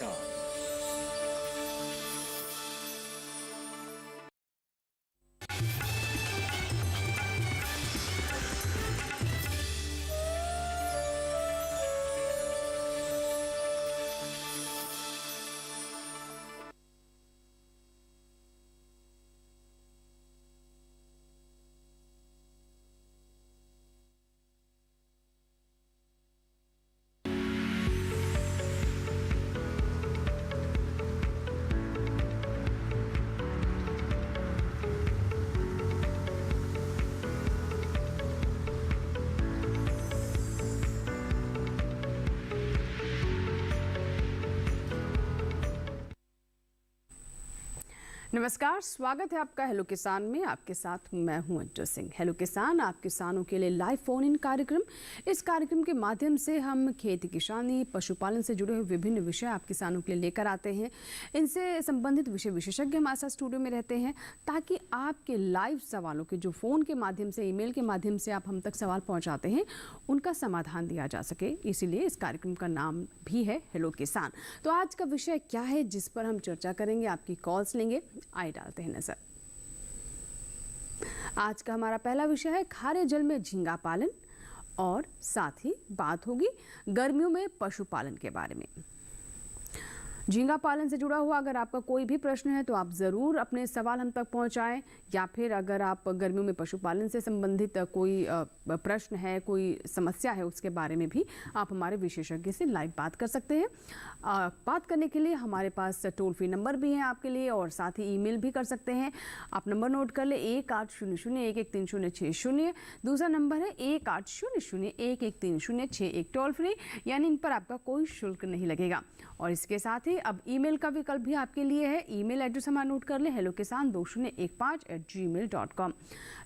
शान। नमस्कार, स्वागत है आपका हेलो किसान में। आपके साथ मैं हूं अंजू सिंह। हेलो किसान आप किसानों के लिए लाइव फोन इन कार्यक्रम। इस कार्यक्रम के माध्यम से हम खेती किसानी पशुपालन से जुड़े हुए विभिन्न विषय आप किसानों के लिए लेकर आते हैं। इनसे संबंधित विषय विशेषज्ञ हमारे साथ स्टूडियो में रहते हैं ताकि आपके लाइव सवालों के जो फ़ोन के माध्यम से ईमेल के माध्यम से आप हम तक सवाल पहुँचाते हैं उनका समाधान दिया जा सके। इसीलिए इस कार्यक्रम का नाम भी है हेलो किसान। तो आज का विषय क्या है जिस पर हम चर्चा करेंगे, आपकी कॉल्स लेंगे, आइए डालते हैं नजर। आज का हमारा पहला विषय है खारे जल में झींगा पालन और साथ ही बात होगी गर्मियों में पशुपालन के बारे में। झींगा पालन से जुड़ा हुआ अगर आपका कोई भी प्रश्न है तो आप ज़रूर अपने सवाल हम तक पहुंचाएं, या फिर अगर आप गर्मियों में पशुपालन से संबंधित कोई प्रश्न है, कोई समस्या है, उसके बारे में भी आप हमारे विशेषज्ञ से लाइव बात कर सकते हैं। बात करने के लिए हमारे पास टोल फ्री नंबर भी है आपके लिए और साथ ही ईमेल भी कर सकते हैं। आप नंबर नोट कर ले 1800113060। दूसरा नंबर है 1800113061 टोल फ्री, यानी इन पर आपका कोई शुल्क नहीं लगेगा। और इसके साथ ही अब ईमेल का विकल्प भी आपके लिए है। ईमेल एड्रेस हमारा नोट कर ले hellokisan2015@gmail.com।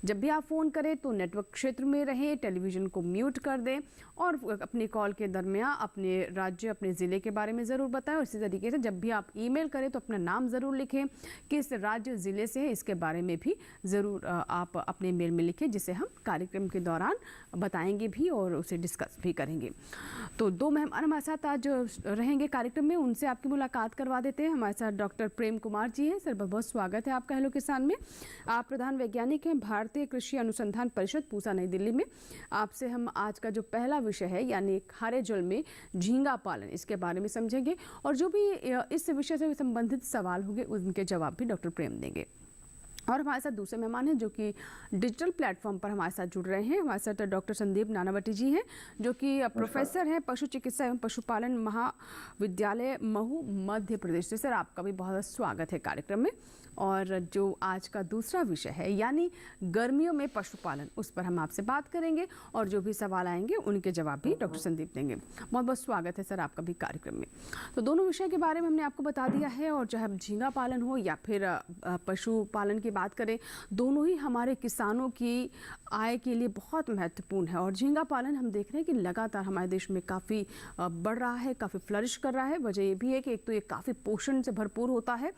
जब भी आप फ़ोन करें तो नेटवर्क क्षेत्र में रहें, टेलीविज़न को म्यूट कर दें और अपनी कॉल के दरमियान अपने राज्य अपने ज़िले के बारे में ज़रूर बताएं। और इसी तरीके से जब भी आप ईमेल करें तो अपना नाम ज़रूर लिखें, किस राज्य ज़िले से है इसके बारे में भी ज़रूर आप अपने मेल में लिखें, जिसे हम कार्यक्रम के दौरान बताएंगे भी और उसे डिस्कस भी करेंगे। तो दो मेहमान हमारे साथ आज रहेंगे कार्यक्रम में, उनसे आपकी मुलाकात करवा देते हैं। हमारे साथ डॉक्टर प्रेम कुमार जी हैं। सर, बहुत बहुत स्वागत है आपका हेलो किसान में। आप प्रधान वैज्ञानिक हैं भारतीय कृषि अनुसंधान परिषद पूसा नई दिल्ली में। आपसे हम आज का जो पहला विषय है यानी खारे जल में झींगा पालन, इसके बारे में समझेंगे और जो भी इस विषय से संबंधित सवाल होंगे उनके जवाब भी डॉक्टर प्रेम देंगे। और हमारे साथ दूसरे मेहमान हैं जो कि डिजिटल प्लेटफॉर्म पर हमारे साथ जुड़ रहे हैं। हमारे साथ डॉक्टर संदीप नानावटी जी हैं जो कि प्रोफेसर हैं पशु चिकित्सा एवं पशुपालन महाविद्यालय महू मध्य प्रदेश से। सर, आपका भी बहुत स्वागत है कार्यक्रम में। और जो आज का दूसरा विषय है यानी गर्मियों में पशुपालन, उस पर हम आपसे बात करेंगे और जो भी सवाल आएंगे उनके जवाब भी डॉक्टर संदीप देंगे। बहुत बहुत स्वागत है सर आपका भी कार्यक्रम में। तो दोनों विषय के बारे में हमने आपको बता दिया है और चाहे झींगा पालन हो या फिर पशुपालन की बात करें, दोनों ही हमारे किसानों की आय के लिए बहुत महत्वपूर्ण है। और झींगा पालन हम देख रहे हैं कि लगातार हमारे देश में काफ़ी बढ़ रहा है, काफ़ी फ्लरिश कर रहा है। वजह ये भी है कि एक तो ये काफ़ी पोषण से भरपूर होता है,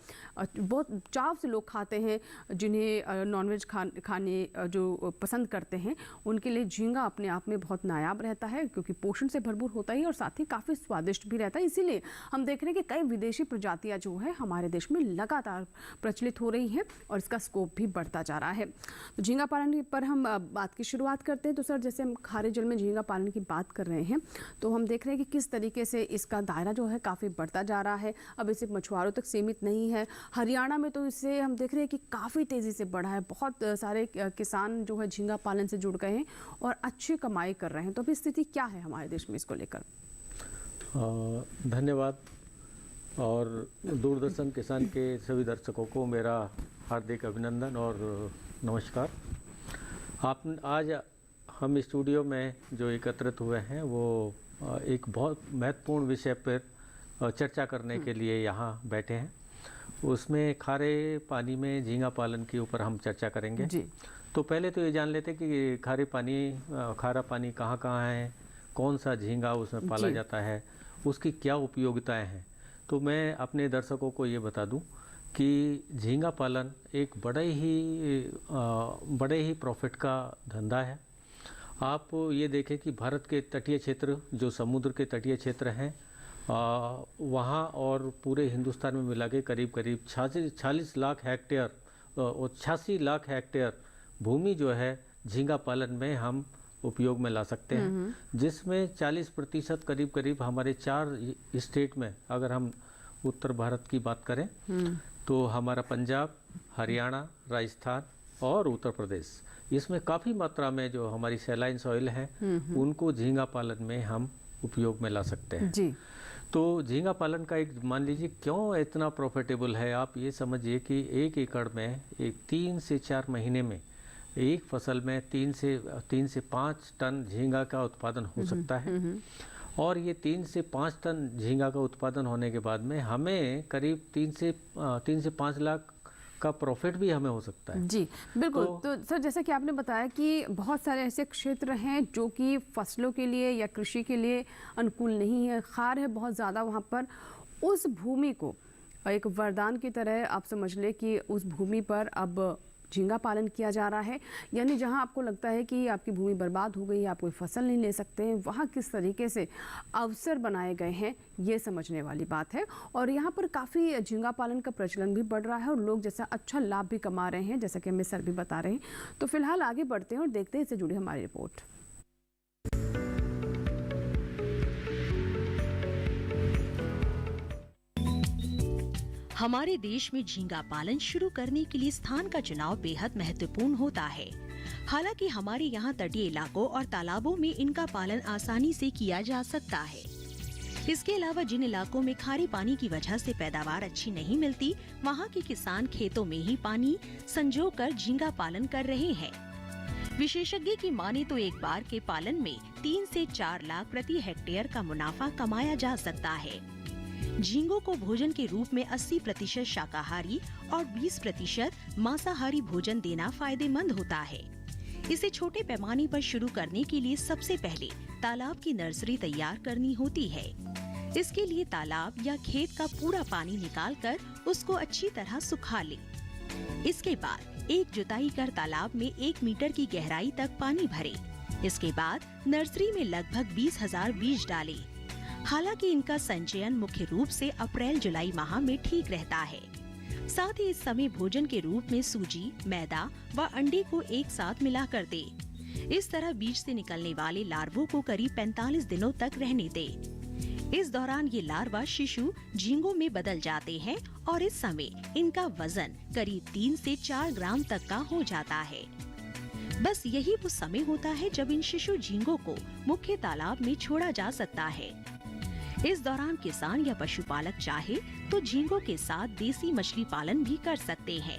बहुत चाव से लोग खाते हैं, जिन्हें नॉनवेज खाने जो पसंद करते हैं उनके लिए झींगा अपने आप में बहुत नायाब रहता है, क्योंकि पोषण से भरपूर होता है और साथ ही काफ़ी स्वादिष्ट भी रहता है। इसीलिए हम देख रहे हैं कि कई विदेशी प्रजातियां जो है हमारे देश में लगातार प्रचलित हो रही हैं और इसका स्कोप भी बढ़ता जा रहा है। तो झींगा पालन पर हम बात की शुरुआत करते हैं। तो सर, जैसे हम खारे जल में झींगा पालन की बात कर रहे हैं तो हम देख रहे हैं कि किस तरीके से इसका दायरा जो है काफ़ी बढ़ता जा रहा है। अब इसे मछुआरों तक सीमित नहीं है। हरियाणा में तो इसे हम देख रहे हैं कि काफ़ी तेज़ी से बढ़ा है। बहुत सारे किसान जो है झींगा पालन से जुड़ गए हैं और अच्छी कमाई कर रहे हैं। तो अभी स्थिति क्या है हमारे देश में इसको लेकर? धन्यवाद। और दूरदर्शन किसान के सभी दर्शकों को मेरा हार्दिक अभिनंदन और नमस्कार। आज हम स्टूडियो में जो एकत्रित हुए हैं वो एक बहुत महत्वपूर्ण विषय पर चर्चा करने के लिए यहाँ बैठे हैं। उसमें खारे पानी में झींगा पालन के ऊपर हम चर्चा करेंगे जी। तो पहले तो ये जान लेते कि खारा पानी कहाँ कहाँ है, कौन सा झींगा उसमें पाला जाता है, उसकी क्या उपयोगिताएं हैं। तो मैं अपने दर्शकों को ये बता दूं कि झींगा पालन एक बड़े ही प्रॉफिट का धंधा है। आप ये देखें कि भारत के तटीय क्षेत्र जो समुद्र के तटीय क्षेत्र हैं वहाँ और पूरे हिंदुस्तान में मिला के करीब करीब 46 लाख हेक्टेयर और 86 लाख हेक्टेयर भूमि जो है झींगा पालन में हम उपयोग में ला सकते हैं, जिसमें 40% करीब करीब हमारे 4 स्टेट में, अगर हम उत्तर भारत की बात करें तो हमारा पंजाब, हरियाणा, राजस्थान और उत्तर प्रदेश, इसमें काफ़ी मात्रा में जो हमारी सैलाइन सॉइल है उनको झींगा पालन में हम उपयोग में ला सकते हैं जी। तो झींगा पालन का एक, मान लीजिए क्यों इतना प्रॉफिटेबल है, आप ये समझिए कि 1 एकड़ में 3 से 4 महीने में एक फसल में 3 से 5 टन झींगा का उत्पादन हो सकता है। और ये 3 से 5 टन झींगा का उत्पादन होने के बाद में हमें करीब 3 से 5 लाख का प्रॉफिट भी हमें हो सकता है। जी बिल्कुल। तो सर, जैसा कि आपने बताया कि बहुत सारे ऐसे क्षेत्र हैं जो कि फसलों के लिए या कृषि के लिए अनुकूल नहीं है, खार है बहुत ज़्यादा वहाँ पर, उस भूमि को एक वरदान की तरह आप समझ लें कि उस भूमि पर अब झींगा पालन किया जा रहा है। यानी जहां आपको लगता है कि आपकी भूमि बर्बाद हो गई है, आप कोई फसल नहीं ले सकते हैं, वहां किस तरीके से अवसर बनाए गए हैं ये समझने वाली बात है। और यहाँ पर काफ़ी झींगा पालन का प्रचलन भी बढ़ रहा है और लोग जैसा अच्छा लाभ भी कमा रहे हैं, जैसा कि हमें सर भी बता रहे हैं। तो फिलहाल आगे बढ़ते हैं और देखते हैं इससे जुड़ी हमारी रिपोर्ट। हमारे देश में झींगा पालन शुरू करने के लिए स्थान का चुनाव बेहद महत्वपूर्ण होता है। हालांकि हमारे यहाँ तटीय इलाकों और तालाबों में इनका पालन आसानी से किया जा सकता है। इसके अलावा जिन इलाकों में खारे पानी की वजह से पैदावार अच्छी नहीं मिलती, वहाँ के किसान खेतों में ही पानी संजोकर झींगा पालन कर रहे हैं। विशेषज्ञ की माने तो एक बार के पालन में 3 से 4 लाख प्रति हेक्टेयर का मुनाफा कमाया जा सकता है। झींगों को भोजन के रूप में 80% शाकाहारी और 20% मांसाहारी भोजन देना फायदेमंद होता है। इसे छोटे पैमाने पर शुरू करने के लिए सबसे पहले तालाब की नर्सरी तैयार करनी होती है। इसके लिए तालाब या खेत का पूरा पानी निकालकर उसको अच्छी तरह सुखा ले। इसके बाद एक जुताई कर तालाब में 1 मीटर की गहराई तक पानी भरे। इसके बाद नर्सरी में लगभग 20,000 बीज डालें। हालांकि इनका संचयन मुख्य रूप से अप्रैल-जुलाई माह में ठीक रहता है। साथ ही इस समय भोजन के रूप में सूजी, मैदा व अंडे को एक साथ मिलाकर दे। इस तरह बीज से निकलने वाले लार्वों को करीब 45 दिनों तक रहने दे। इस दौरान ये लार्वा शिशु झींगों में बदल जाते हैं और इस समय इनका वजन करीब 3 से 4 ग्राम तक का हो जाता है। बस यही वो समय होता है जब इन शिशु झींगों को मुख्य तालाब में छोड़ा जा सकता है। इस दौरान किसान या पशुपालक चाहे तो झींगों के साथ देसी मछली पालन भी कर सकते हैं।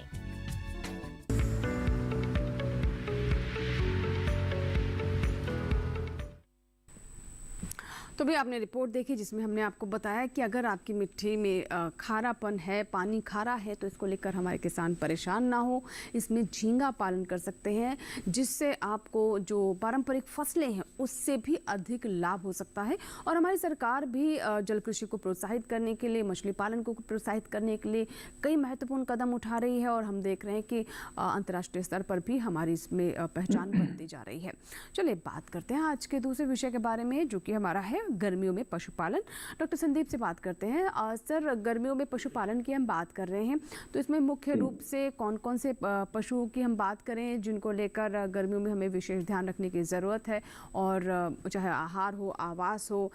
तो भी आपने रिपोर्ट देखी जिसमें हमने आपको बताया कि अगर आपकी मिट्टी में खारापन है, पानी खारा है, तो इसको लेकर हमारे किसान परेशान ना हो। इसमें झींगा पालन कर सकते हैं जिससे आपको जो पारंपरिक फसलें हैं उससे भी अधिक लाभ हो सकता है। और हमारी सरकार भी जल कृषि को प्रोत्साहित करने के लिए, मछली पालन को प्रोत्साहित करने के लिए कई महत्वपूर्ण कदम उठा रही है और हम देख रहे हैं कि अंतर्राष्ट्रीय स्तर पर भी हमारी इसमें पहचान बनती जा रही है। चलिए बात करते हैं आज के दूसरे विषय के बारे में, जो कि हमारा है गर्मियों में पशुपालन। डॉक्टर संदीप से बात करते हैं। सर, गर्मियों में पशुपालन की हम बात कर रहे हैं, तो इसमें मुख्य रूप से कौन कौन से पशुओं की हम बात करें जिनको लेकर गर्मियों में हमें विशेष ध्यान रखने की ज़रूरत है? और चाहे आहार हो, आवास हो,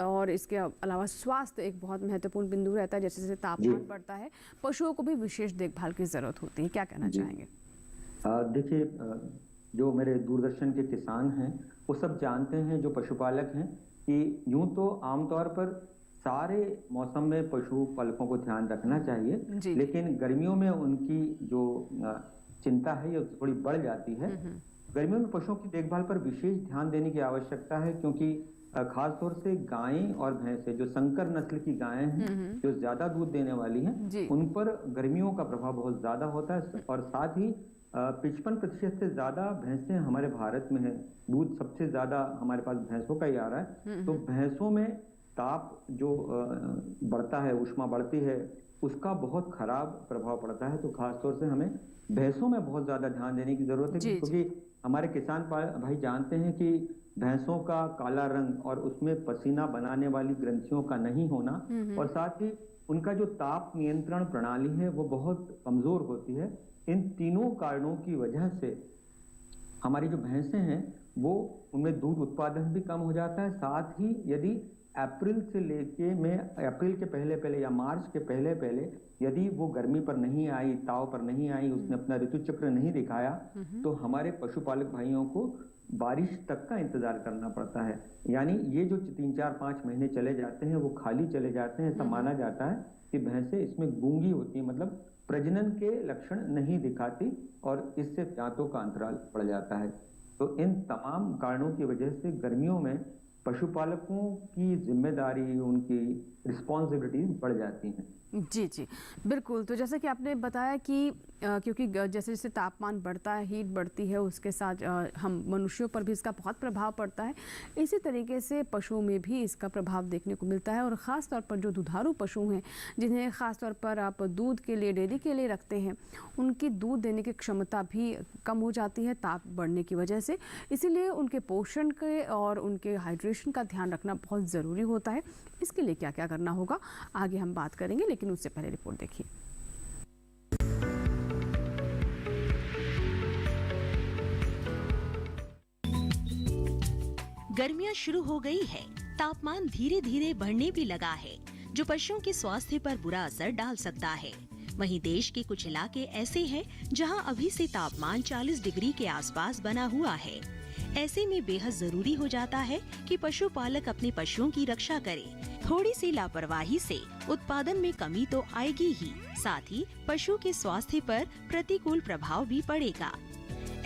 और इसके अलावा स्वास्थ्य एक बहुत महत्वपूर्ण बिंदु रहता है। जैसे जैसे तापमान बढ़ता है, पशुओं को भी विशेष देखभाल की ज़रूरत होती है। क्या कहना चाहेंगे? देखिए, जो मेरे दूरदर्शन के किसान हैं वो सब जानते हैं, जो पशुपालक हैं, कि यूं तो आमतौर पर सारे मौसम में पशु पालकों को ध्यान रखना चाहिए, लेकिन गर्मियों में उनकी जो चिंता है ये थोड़ी बढ़ जाती है। गर्मियों में पशुओं की देखभाल पर विशेष ध्यान देने की आवश्यकता है, क्योंकि खास तौर से गायें और भैंसें, जो संकर नस्ल की गायें हैं, जो ज्यादा दूध देने वाली हैं, उन पर गर्मियों का प्रभाव बहुत ज्यादा होता है। और साथ ही 55% से ज्यादा भैंसें हमारे भारत में है। दूध सबसे ज्यादा हमारे पास भैंसों का ही आ रहा है। तो भैंसों में ताप जो बढ़ता है, उष्मा बढ़ती है, उसका बहुत खराब प्रभाव पड़ता है। तो खास तौर से हमें भैंसों में बहुत ज्यादा ध्यान देने की जरूरत है, क्योंकि हमारे किसान भाई जानते हैं कि भैंसों का काला रंग और उसमें पसीना बनाने वाली ग्रंथियों का नहीं होना, और साथ ही उनका जो ताप नियंत्रण प्रणाली है वो बहुत कमजोर होती है। इन तीनों कारणों की वजह से हमारी जो भैंसें हैं वो उनमें दूध उत्पादन भी कम हो जाता है। साथ ही यदि अप्रैल से लेके में अप्रैल के पहले पहले या मार्च के पहले पहले यदि वो गर्मी पर नहीं आई, ताव पर नहीं आई, उसने अपना ऋतु चक्र नहीं दिखाया, तो हमारे पशुपालक भाइयों को बारिश तक का इंतजार करना पड़ता है। यानी ये जो 3-4-5 महीने चले जाते हैं वो खाली चले जाते हैं। ऐसा माना जाता है कि भैंसें इसमें गूंगी होती है, मतलब प्रजनन के लक्षण नहीं दिखाती, और इससे दांतों का अंतराल बढ़ जाता है। तो इन तमाम कारणों की वजह से गर्मियों में पशुपालकों की जिम्मेदारी, उनकी रिस्पॉन्सिबिलिटी बढ़ जाती हैं। जी जी, बिल्कुल। तो जैसा कि आपने बताया कि क्योंकि जैसे जैसे तापमान बढ़ता है, हीट बढ़ती है, उसके साथ हम मनुष्यों पर भी इसका बहुत प्रभाव पड़ता है। इसी तरीके से पशुओं में भी इसका प्रभाव देखने को मिलता है, और ख़ास तौर पर जो दुधारू पशु हैं, जिन्हें ख़ास तौर पर आप दूध के लिए, डेयरी के लिए रखते हैं, उनकी दूध देने की क्षमता भी कम हो जाती है ताप बढ़ने की वजह से। इसीलिए उनके पोषण के और उनके हाइड्रेशन का ध्यान रखना बहुत ज़रूरी होता है। इसके लिए क्या क्या करना होगा आगे हम बात करेंगे, लेकिन उससे पहले रिपोर्ट देखिए। गर्मियां शुरू हो गई है, तापमान धीरे धीरे बढ़ने भी लगा है, जो पशुओं के स्वास्थ्य पर बुरा असर डाल सकता है। वहीं देश के कुछ इलाके ऐसे हैं जहां अभी से तापमान 40 डिग्री के आसपास बना हुआ है। ऐसे में बेहद जरूरी हो जाता है कि पशुपालक अपने पशुओं की रक्षा करे। थोड़ी सी लापरवाही से उत्पादन में कमी तो आएगी ही, साथ ही पशु के स्वास्थ्य पर प्रतिकूल प्रभाव भी पड़ेगा।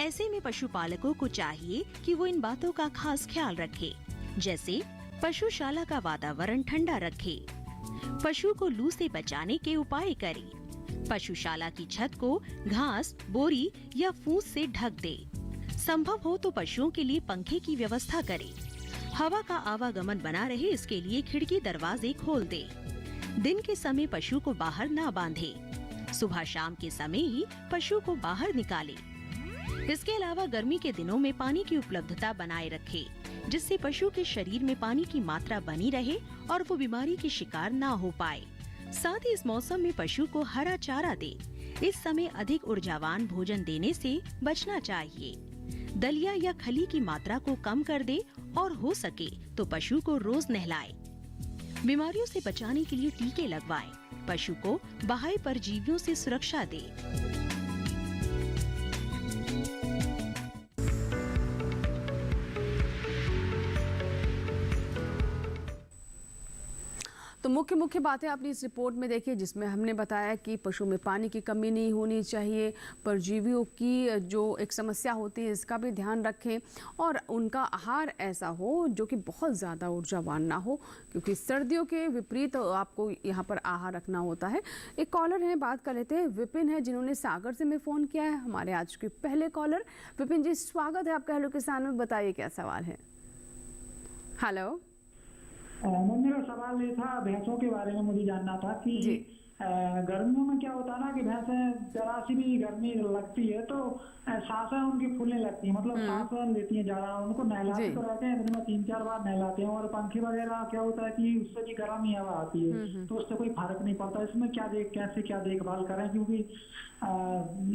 ऐसे में पशुपालकों को चाहिए कि वो इन बातों का खास ख्याल रखे, जैसे पशुशाला का वातावरण ठंडा रखे, पशु को लू से बचाने के उपाय करे, पशुशाला की छत को घास, बोरी या फूस से ढक दे, संभव हो तो पशुओं के लिए पंखे की व्यवस्था करे, हवा का आवागमन बना रहे इसके लिए खिड़की दरवाजे खोल दे, दिन के समय पशु को बाहर ना बांधे, सुबह शाम के समय ही पशु को बाहर निकाले। इसके अलावा गर्मी के दिनों में पानी की उपलब्धता बनाए रखे, जिससे पशु के शरीर में पानी की मात्रा बनी रहे और वो बीमारी के शिकार ना हो पाए। साथ ही इस मौसम में पशु को हरा चारा दे। इस समय अधिक ऊर्जावान भोजन देने से बचना चाहिए। दलिया या खली की मात्रा को कम कर दे और हो सके तो पशु को रोज नहलाए। बीमारियों से बचाने के लिए टीके लगवाएं। पशु को बाह्य परजीवियों से सुरक्षा दे। तो मुख्य बातें आपने इस रिपोर्ट में देखी, जिसमें हमने बताया कि पशु में पानी की कमी नहीं होनी चाहिए, परजीवियों की जो एक समस्या होती है इसका भी ध्यान रखें, और उनका आहार ऐसा हो जो कि बहुत ज़्यादा ऊर्जावान ना हो, क्योंकि सर्दियों के विपरीत आपको यहाँ पर आहार रखना होता है। एक कॉलर है, बात कर लेते हैं। विपिन है जिन्होंने सागर से में फ़ोन किया है, हमारे आज के पहले कॉलर। विपिन जी, स्वागत है आपका हेलो किसान में। बताइए क्या सवाल है। हेलो मेरा सवाल ये था, भैंसों के बारे में मुझे जानना था कि गर्मियों में क्या होता है ना कि भैंसें जरा सी भी गर्मी लगती है तो सांसें उनकी फूलने लगती है, मतलब सांसें लेती हैं ज़्यादा। उनको नहलाते तो रहते हैं, दिन में 3-4 बार नहलाते हैं, और पंखे वगैरह क्या होता है कि उससे भी गर्म ही हवा आती है, तो उससे कोई फर्क नहीं पड़ता। इसमें क्या देखभाल करें, क्योंकि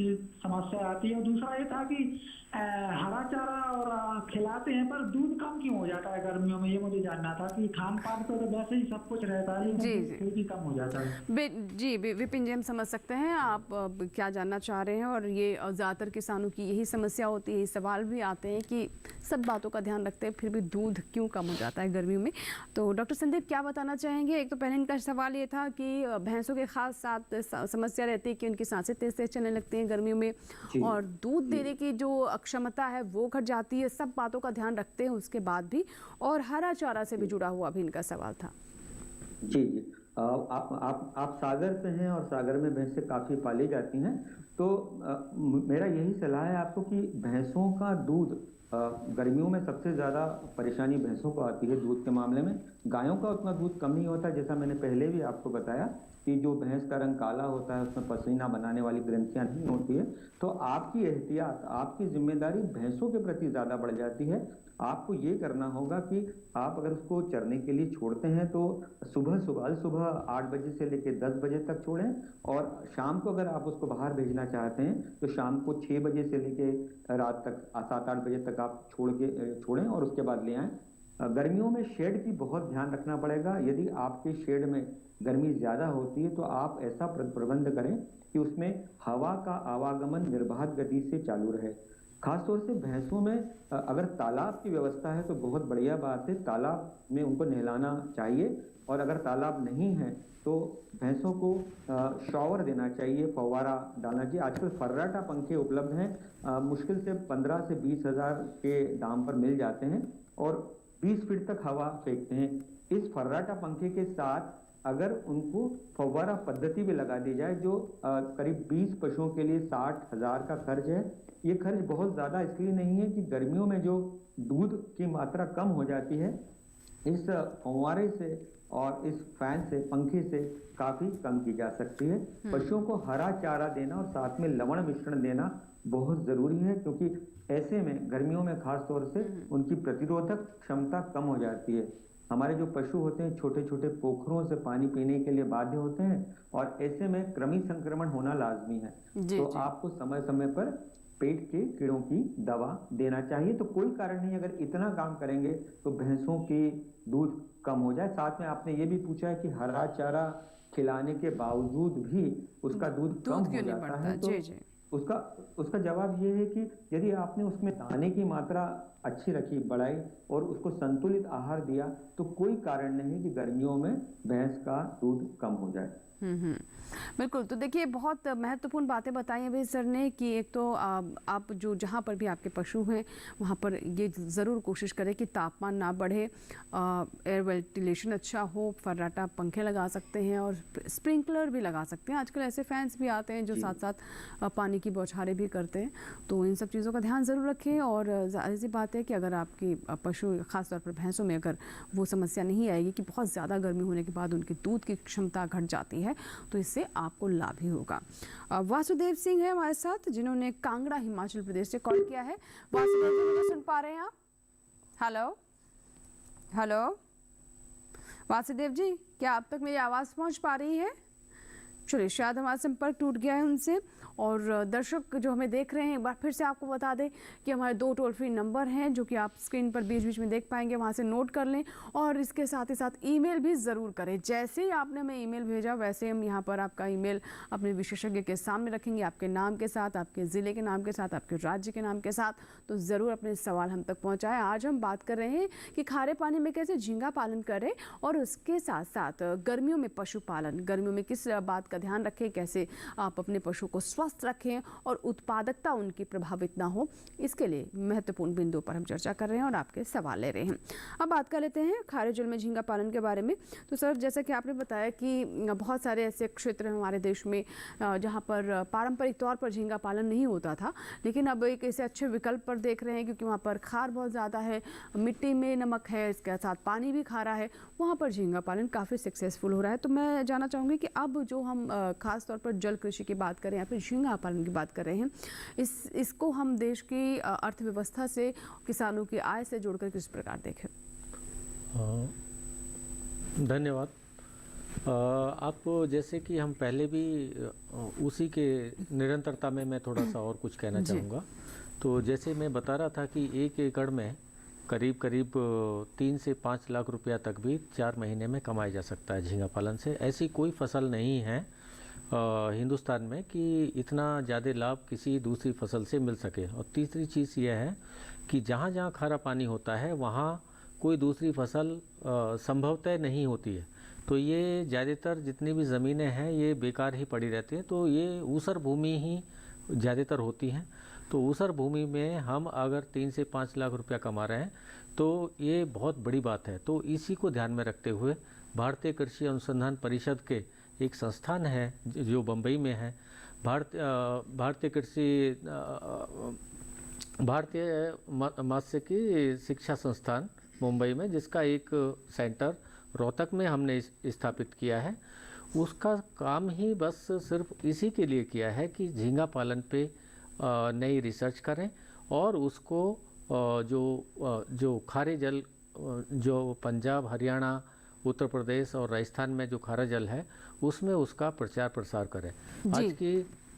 ये समस्या आती है। और दूसरा ये था कि हरा चारा और खिलाते हैं पर दूध कम क्यों हो जाता है गर्मियों में, ये मुझे जानना था। कि खान पान तो वैसे ही सब कुछ रहता है, लेकिन दूध ही कम हो जाता है। जी विपिन जी, हम समझ सकते हैं आप क्या जानना चाह रहे हैं, और ये ज़्यादातर किसानों की यही समस्या होती है। सवाल भी आते हैं कि सब बातों का ध्यान रखते हैं फिर भी दूध क्यों कम हो जाता है गर्मियों में। तो डॉक्टर संदीप क्या बताना चाहेंगे। एक तो पहले इनका सवाल ये था कि भैंसों के खास साथ समस्या रहती है कि उनकी सांसें तेज तेज चलने लगती हैं गर्मियों में, और दूध देने की जो क्षमता है वो घट जाती है। सब बातों का ध्यान रखते हैं उसके बाद भी, और हरा चारा से भी जुड़ा हुआ भी इनका सवाल था। जी जी, आप सागर से हैं और सागर में भैंसें काफ़ी पाली जाती हैं, तो मेरा यही सलाह है आपको कि भैंसों का दूध गर्मियों में सबसे ज़्यादा परेशानी भैंसों को आती है दूध के मामले में। गायों का उतना दूध कम नहीं होता, जैसा मैंने पहले भी आपको बताया कि जो भैंस का रंग काला होता है उसमें पसीना बनाने वाली ग्रंथियां नहीं होती है। तो आपकी एहतियात, आपकी जिम्मेदारी भैंसों के प्रति ज़्यादा बढ़ जाती है। आपको ये करना होगा कि आप अगर उसको चरने के लिए छोड़ते हैं तो सुबह 8 बजे से लेकर 10 बजे तक छोड़ें, और शाम को अगर आप उसको बाहर भेजना चाहते हैं तो शाम को 6 बजे से लेकर रात तक 7-8 बजे तक आप छोड़ें और उसके बाद ले आएं। गर्मियों में शेड की बहुत ध्यान रखना पड़ेगा। यदि आपके शेड में गर्मी ज़्यादा होती है तो आप ऐसा प्रबंध करें कि उसमें हवा का आवागमन निर्बाध गति से चालू रहे। खासतौर से भैंसों में अगर तालाब की व्यवस्था है तो बहुत बढ़िया बात है, तालाब में उनको नहलाना चाहिए, और अगर तालाब नहीं है तो भैंसों को शॉवर देना चाहिए, फव्वारा डालना चाहिए। आजकल फर्राटा पंखे उपलब्ध हैं, मुश्किल से 15 से 20 हज़ार के दाम पर मिल जाते हैं और 20 फीट तक हवा फेंकते हैं। इस फर्राटा पंखे के साथ अगर उनको फव्वारा पद्धति भी लगा दी जाए, जो करीब 20 पशुओं के लिए 60,000 का खर्च है। ये खर्च बहुत ज़्यादा इसलिए नहीं है कि गर्मियों में जो दूध की मात्रा कम हो जाती है, इस फव्वारे से और इस फैन से, पंखे से काफ़ी कम की जा सकती है। पशुओं को हरा चारा देना और साथ में लवण मिश्रण देना बहुत ज़रूरी है, क्योंकि ऐसे में गर्मियों में खास तौर से उनकी प्रतिरोधक क्षमता कम हो जाती है। हमारे जो पशु होते हैं छोटे छोटे पोखरों से पानी पीने के लिए बाध्य होते हैं, और ऐसे में कृमि संक्रमण होना लाजमी है। तो आपको समय समय पर पेट के कीड़ों की दवा देना चाहिए। तो कोई कारण नहीं, अगर इतना काम करेंगे तो भैंसों की दूध कम हो जाए। साथ में आपने ये भी पूछा है कि हरा चारा खिलाने के बावजूद भी उसका दूध कम हो जाता है, तो उसका जवाब ये है कि यदि आपने उसमें दाने की मात्रा अच्छी रखी, बढ़ाई और उसको संतुलित आहार दिया, तो कोई कारण नहीं कि गर्मियों में भैंस का दूध कम हो जाए। बिल्कुल। तो देखिए, बहुत महत्वपूर्ण बातें बताई हैं भाई सर ने कि एक तो आप जो जहाँ पर भी आपके पशु हैं वहाँ पर ये ज़रूर कोशिश करें कि तापमान ना बढ़े, एयर वेंटिलेशन अच्छा हो, फर्राटा पंखे लगा सकते हैं और स्प्रिंकलर भी लगा सकते हैं। आजकल ऐसे फैंस भी आते हैं जो साथ साथ पानी की बौछारें भी करते हैं। तो इन सब चीज़ों का ध्यान ज़रूर रखें। और ज़ाहिर सी बात है कि अगर आपकी पशु, ख़ासतौर पर भैंसों में अगर वो समस्या नहीं आएगी कि बहुत ज़्यादा गर्मी होने के बाद उनकी दूध की क्षमता घट जाती है, तो इससे आपको लाभ ही होगा। वासुदेव सिंह है हमारे साथ, जिन्होंने कांगड़ा हिमाचल प्रदेश से कॉल किया है। वासुदेव जी, मुझे सुन पा रहे हैं आप? हेलो वासुदेव जी, क्या आप तक मेरी आवाज़ पहुंच पा रही है? चलिए, शायद हमारा संपर्क टूट गया है उनसे। और दर्शक जो हमें देख रहे हैं, एक बार फिर से आपको बता दें कि हमारे 2 टोल फ्री नंबर हैं जो कि आप स्क्रीन पर बीच बीच में देख पाएंगे, वहां से नोट कर लें। और इसके साथ ही साथ ईमेल भी ज़रूर करें। जैसे ही आपने हमें ईमेल भेजा वैसे हम यहाँ पर आपका ईमेल अपने विशेषज्ञ के सामने रखेंगे, आपके नाम के साथ, आपके ज़िले के नाम के साथ, आपके राज्य के नाम के साथ। तो ज़रूर अपने सवाल हम तक पहुँचाएँ। आज हम बात कर रहे हैं कि खारे पानी में कैसे झींगा पालन करें, और उसके साथ साथ गर्मियों में पशुपालन, गर्मियों में किस बात का ध्यान रखें, कैसे आप अपने पशु को स्वस्थ रखें और उत्पादकता उनकी प्रभावित ना हो। इसके लिए महत्वपूर्ण बिंदुओं पर हम चर्चा कर रहे हैं और आपके सवाल ले रहे हैं। अब बात कर लेते हैं खारे जल में झींगा पालन के बारे में। तो सर, जैसा कि आपने बताया कि बहुत सारे ऐसे क्षेत्र हैं हमारे देश में जहाँ पर पारंपरिक तौर पर झींगा पालन नहीं होता था, लेकिन अब एक ऐसे अच्छे विकल्प पर देख रहे हैं, क्योंकि वहाँ पर खार बहुत ज़्यादा है, मिट्टी में नमक है, इसके साथ पानी भी खारा है, वहाँ पर झींगा पालन काफ़ी सक्सेसफुल हो रहा है। तो मैं जानना चाहूँगी कि अब जो हम खास तौर पर जल कृषि की बात करें या फिर झींगा पालन की बात कर रहे हैं, इसको हम देश की अर्थव्यवस्था से, किसानों की आय से जोड़कर किस प्रकार देखें? धन्यवाद। आप जैसे कि हम पहले भी उसी के निरंतरता में मैं थोड़ा सा और कुछ कहना चाहूँगा। तो जैसे मैं बता रहा था कि 1 एकड़ में करीब 3 से 5 लाख रुपया तक भी 4 महीने में कमाया जा सकता है झींगा पालन से। ऐसी कोई फसल नहीं है हिंदुस्तान में कि इतना ज़्यादा लाभ किसी दूसरी फसल से मिल सके। और तीसरी चीज़ यह है कि जहाँ जहाँ खारा पानी होता है वहाँ कोई दूसरी फसल संभवतः नहीं होती है। तो ये ज़्यादातर जितनी भी ज़मीनें हैं ये बेकार ही पड़ी रहती हैं। तो ये ऊसर भूमि ही ज़्यादातर होती हैं। तो ऊसर भूमि में हम अगर 3 से 5 लाख रुपया कमा रहे हैं तो ये बहुत बड़ी बात है। तो इसी को ध्यान में रखते हुए भारतीय कृषि अनुसंधान परिषद के एक संस्थान है जो बम्बई में है, भारतीय मात्स्यिकी शिक्षा संस्थान मुंबई में, जिसका एक सेंटर रोहतक में हमने स्थापित किया है। उसका काम ही बस सिर्फ इसी के लिए किया है कि झींगा पालन पे नई रिसर्च करें और उसको जो खारे जल जो पंजाब, हरियाणा, उत्तर प्रदेश और राजस्थान में जो खारा जल है उसमें उसका प्रचार प्रसार करें।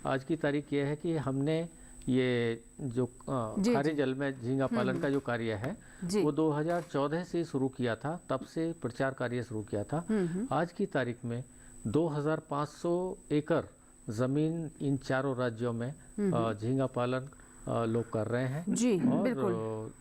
आज की तारीख ये है कि हमने ये जो खारे जल में झींगा पालन का जो कार्य है वो 2014 से शुरू किया था, तब से प्रचार कार्य शुरू किया था। आज की तारीख में 2500 एकड़ जमीन इन चारों राज्यों में झींगा पालन लोग कर रहे हैं। जी, और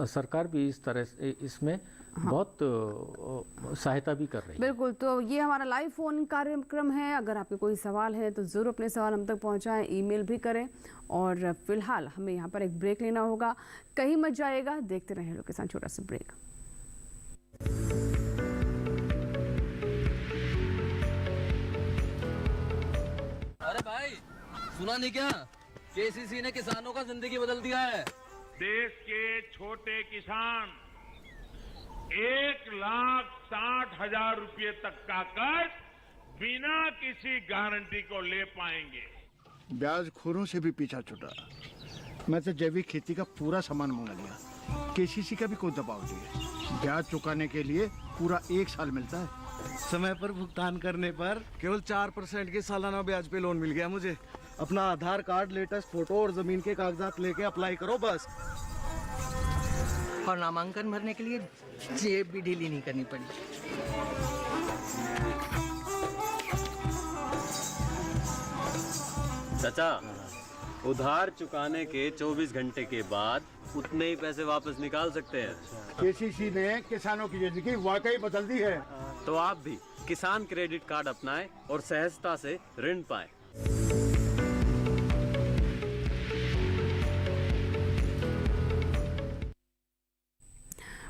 सरकार भी इस तरह से इसमें बहुत सहायता भी कर रही है। बिल्कुल, तो ये हमारा लाइव फोन कार्यक्रम है। अगर आपके कोई सवाल है तो ज़रूर अपने सवाल हम तक पहुंचाएं, ईमेल भी करें। और फिलहाल हमें यहाँ पर एक ब्रेक लेना होगा, कहीं मत जाएगा, देखते रहें हेलो किसान, छोटा सा ब्रेक। अरे भाई सुना नहीं क्या, केसीसी ने किसानों का जिंदगी बदल दिया है। देश के छोटे किसान 1,60,000 रुपये तक का कर्ज बिना किसी गारंटी को ले पाएंगे। ब्याज खोरों से भी पीछा छुटा। मैं तो जैविक खेती का पूरा सामान मंगा लिया, केसीसी का भी कोई दबाव नहीं है। ब्याज चुकाने के लिए पूरा 1 साल मिलता है। समय पर भुगतान करने पर केवल 4% के सालाना ब्याज पे लोन मिल गया मुझे। अपना आधार कार्ड, लेटेस्ट फोटो और जमीन के कागजात लेके अप्लाई करो बस। और नामांकन भरने के लिए जेब भी ढीली नहीं करनी पड़ी। चाचा, उधार चुकाने के 24 घंटे के बाद उतने ही पैसे वापस निकाल सकते हैं। केसीसी ने किसानों की जिंदगी वाकई बदल दी है। तो आप भी किसान क्रेडिट कार्ड अपनाएं और सहजता से ऋण पाएं।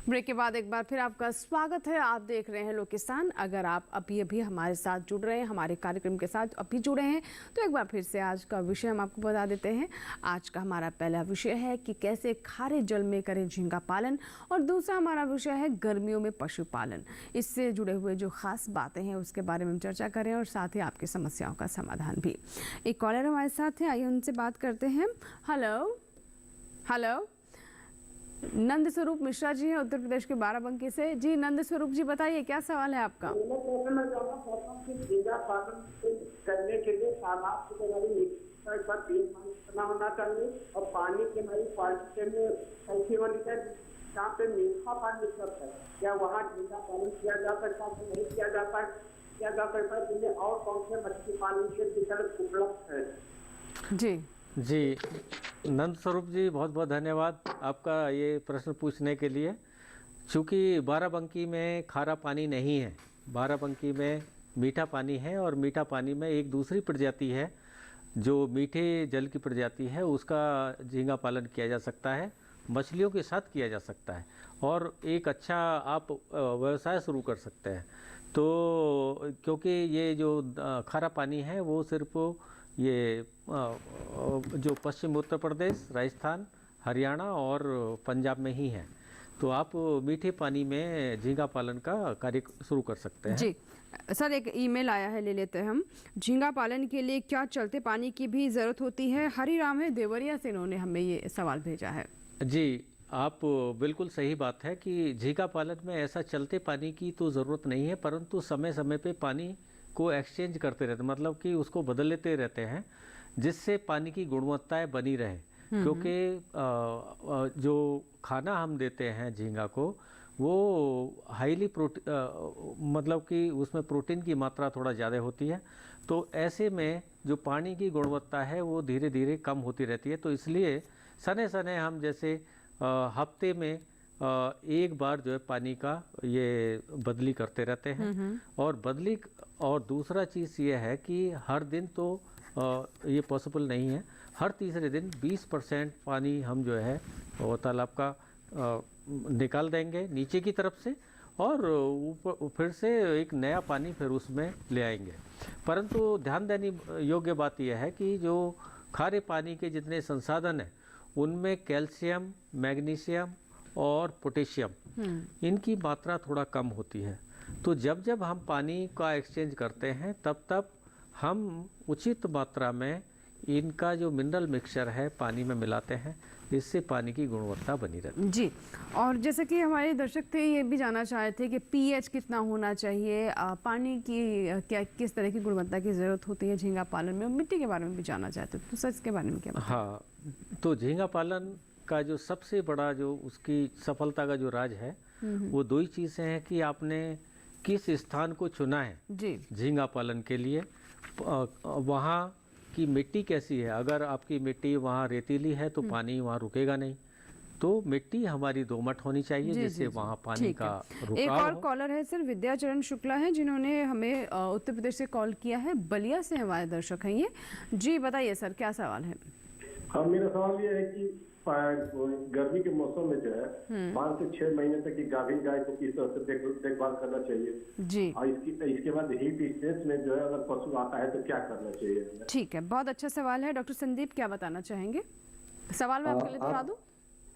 ब्रेक के बाद एक बार फिर आपका स्वागत है। आप देख रहे हैं लोग किसान। अगर आप अभी हमारे साथ जुड़ रहे हैं, हमारे कार्यक्रम के साथ अभी जुड़े हैं, तो एक बार फिर से आज का विषय हम आपको बता देते हैं। आज का हमारा पहला विषय है कि कैसे खारे जल में करें झींगा पालन, और दूसरा हमारा विषय है गर्मियों में पशुपालन। इससे जुड़े हुए जो खास बातें हैं उसके बारे में हम चर्चा करें और साथ ही आपकी समस्याओं का समाधान भी। एक कॉलर हमारे साथ है, आइए उनसे बात करते हैं। हेलो, नंद स्वरूप मिश्रा जी हैं उत्तर प्रदेश के बाराबंकी से। जी नंद स्वरूप जी, बताइए क्या सवाल है आपका? झींगा पालन करने के लिए होना चाहिए और पानी की हमारी क्वालिटी में ऐसी होनी चाहिए जहाँ पे मीठा पानी उपलब्ध है। क्या वहाँ झींगा पालन किया जा सकता है? नहीं किया जा सकता है? जिन्हें और कौन से मछली पालन के विकल्प उपलब्ध है? जी नंद स्वरूप जी, बहुत बहुत धन्यवाद आपका ये प्रश्न पूछने के लिए। चूँकि बाराबंकी में खारा पानी नहीं है, बाराबंकी में मीठा पानी है, और मीठा पानी में एक दूसरी प्रजाति है जो मीठे जल की प्रजाति है, उसका झींगा पालन किया जा सकता है, मछलियों के साथ किया जा सकता है, और एक अच्छा आप व्यवसाय शुरू कर सकते हैं। तो क्योंकि ये जो खारा पानी है वो सिर्फ ये जो पश्चिम उत्तर प्रदेश, राजस्थान, हरियाणा और पंजाब में ही है, तो आप मीठे पानी में झींगा पालन का कार्य शुरू कर सकते हैं। जी सर, एक ईमेल आया है, ले लेते हैं हम। झींगा पालन के लिए क्या चलते पानी की भी ज़रूरत होती है? हरिराम है देवरिया से, इन्होंने हमें ये सवाल भेजा है। जी, आप बिल्कुल सही बात है कि झींगा पालन में ऐसा चलते पानी की तो ज़रूरत नहीं है, परंतु समय समय पे पानी को एक्सचेंज करते रहते, मतलब कि उसको बदल लेते रहते हैं, जिससे पानी की गुणवत्ताएं बनी रहे। क्योंकि जो खाना हम देते हैं झींगा को, वो हाईली मतलब कि उसमें प्रोटीन की मात्रा थोड़ा ज़्यादा होती है, तो ऐसे में जो पानी की गुणवत्ता है वो धीरे धीरे कम होती रहती है। तो इसलिए सने सने हम जैसे हफ्ते में एक बार जो है पानी का ये बदली करते रहते हैं। और दूसरा चीज़ ये है कि हर दिन तो ये पॉसिबल नहीं है। हर तीसरे दिन 20% पानी हम जो है वो तालाब का निकाल देंगे नीचे की तरफ से, और ऊपर फिर से एक नया पानी फिर उसमें ले आएंगे। परंतु ध्यान देने योग्य बात यह है कि जो खारे पानी के जितने संसाधन हैं उनमें कैल्शियम, मैग्नीशियम और पोटेशियम, इनकी मात्रा थोड़ा कम होती है। तो जब जब हम पानी का एक्सचेंज करते हैं तब हम उचित मात्रा में इनका जो मिनरल मिक्सचर है पानी में मिलाते हैं, इससे पानी की गुणवत्ता बनी रहती है। जी, और जैसे कि हमारे दर्शक थे ये भी जानना चाह रहे थे कि पीएच कितना होना चाहिए, पानी की क्या किस तरह की गुणवत्ता की ज़रूरत होती है झींगा पालन में, और मिट्टी के बारे में भी जानना चाहते थे, तो सर इसके बारे में क्या बताएं? हाँ, तो झींगा पालन का जो सबसे बड़ा जो उसकी सफलता का जो राज है वो दो ही चीज़ें हैं कि आपने किस स्थान को चुना है जी झींगा पालन के लिए, वहाँ की मिट्टी कैसी है। अगर आपकी मिट्टी वहाँ रेतीली है तो पानी वहाँ रुकेगा नहीं, तो मिट्टी हमारी दोमट होनी चाहिए जिससे वहाँ पानी का रुकाव एक और हो। कॉलर है सर, विद्याचरण शुक्ला है, जिन्होंने हमें उत्तर प्रदेश से कॉल किया है, बलिया से हमारे दर्शक हैं ये। जी बताइए सर, क्या सवाल है? हाँ, मेरा सवाल ये है कि गर्मी के मौसम में जो है 5 से 6 महीने तक की गाभिन गाय को किस तरह से देखभाल करना चाहिए जी, और इसके बाद हीट स्ट्रेस में जो है अगर पशु आता है तो क्या करना चाहिए? ठीक है, बहुत अच्छा सवाल है। डॉक्टर संदीप क्या बताना चाहेंगे? सवाल मैं आपके लिए दोहरा दूं?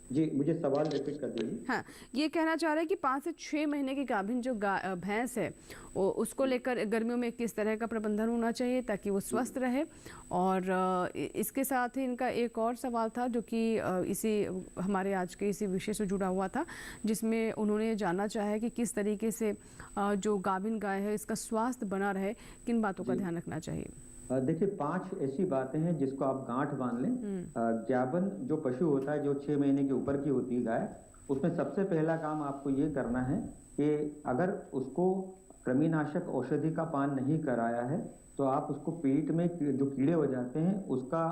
जी, मुझे सवाल रिपीट कर दीजिए। हाँ, ये कहना चाह रहे हैं कि 5 से 6 महीने की गाभिन जो भैंस है उसको लेकर गर्मियों में किस तरह का प्रबंधन होना चाहिए ताकि वो स्वस्थ रहे। और इसके साथ ही इनका एक और सवाल था जो कि इसी हमारे आज के इसी विषय से जुड़ा हुआ था, जिसमें उन्होंने जानना चाहा है कि किस तरीके से जो गाभिन गाय है इसका स्वास्थ्य बना रहे, किन बातों का ध्यान रखना चाहिए? देखिए, 5 ऐसी बातें हैं जिसको आप गांठ बांध लें। ज्ञाबन जो पशु होता है जो 6 महीने के ऊपर की होती है गाय, उसमें सबसे पहला काम आपको ये करना है कि अगर उसको कृमिनाशक औषधि का पान नहीं कराया है तो आप उसको पेट में जो कीड़े हो जाते हैं उसका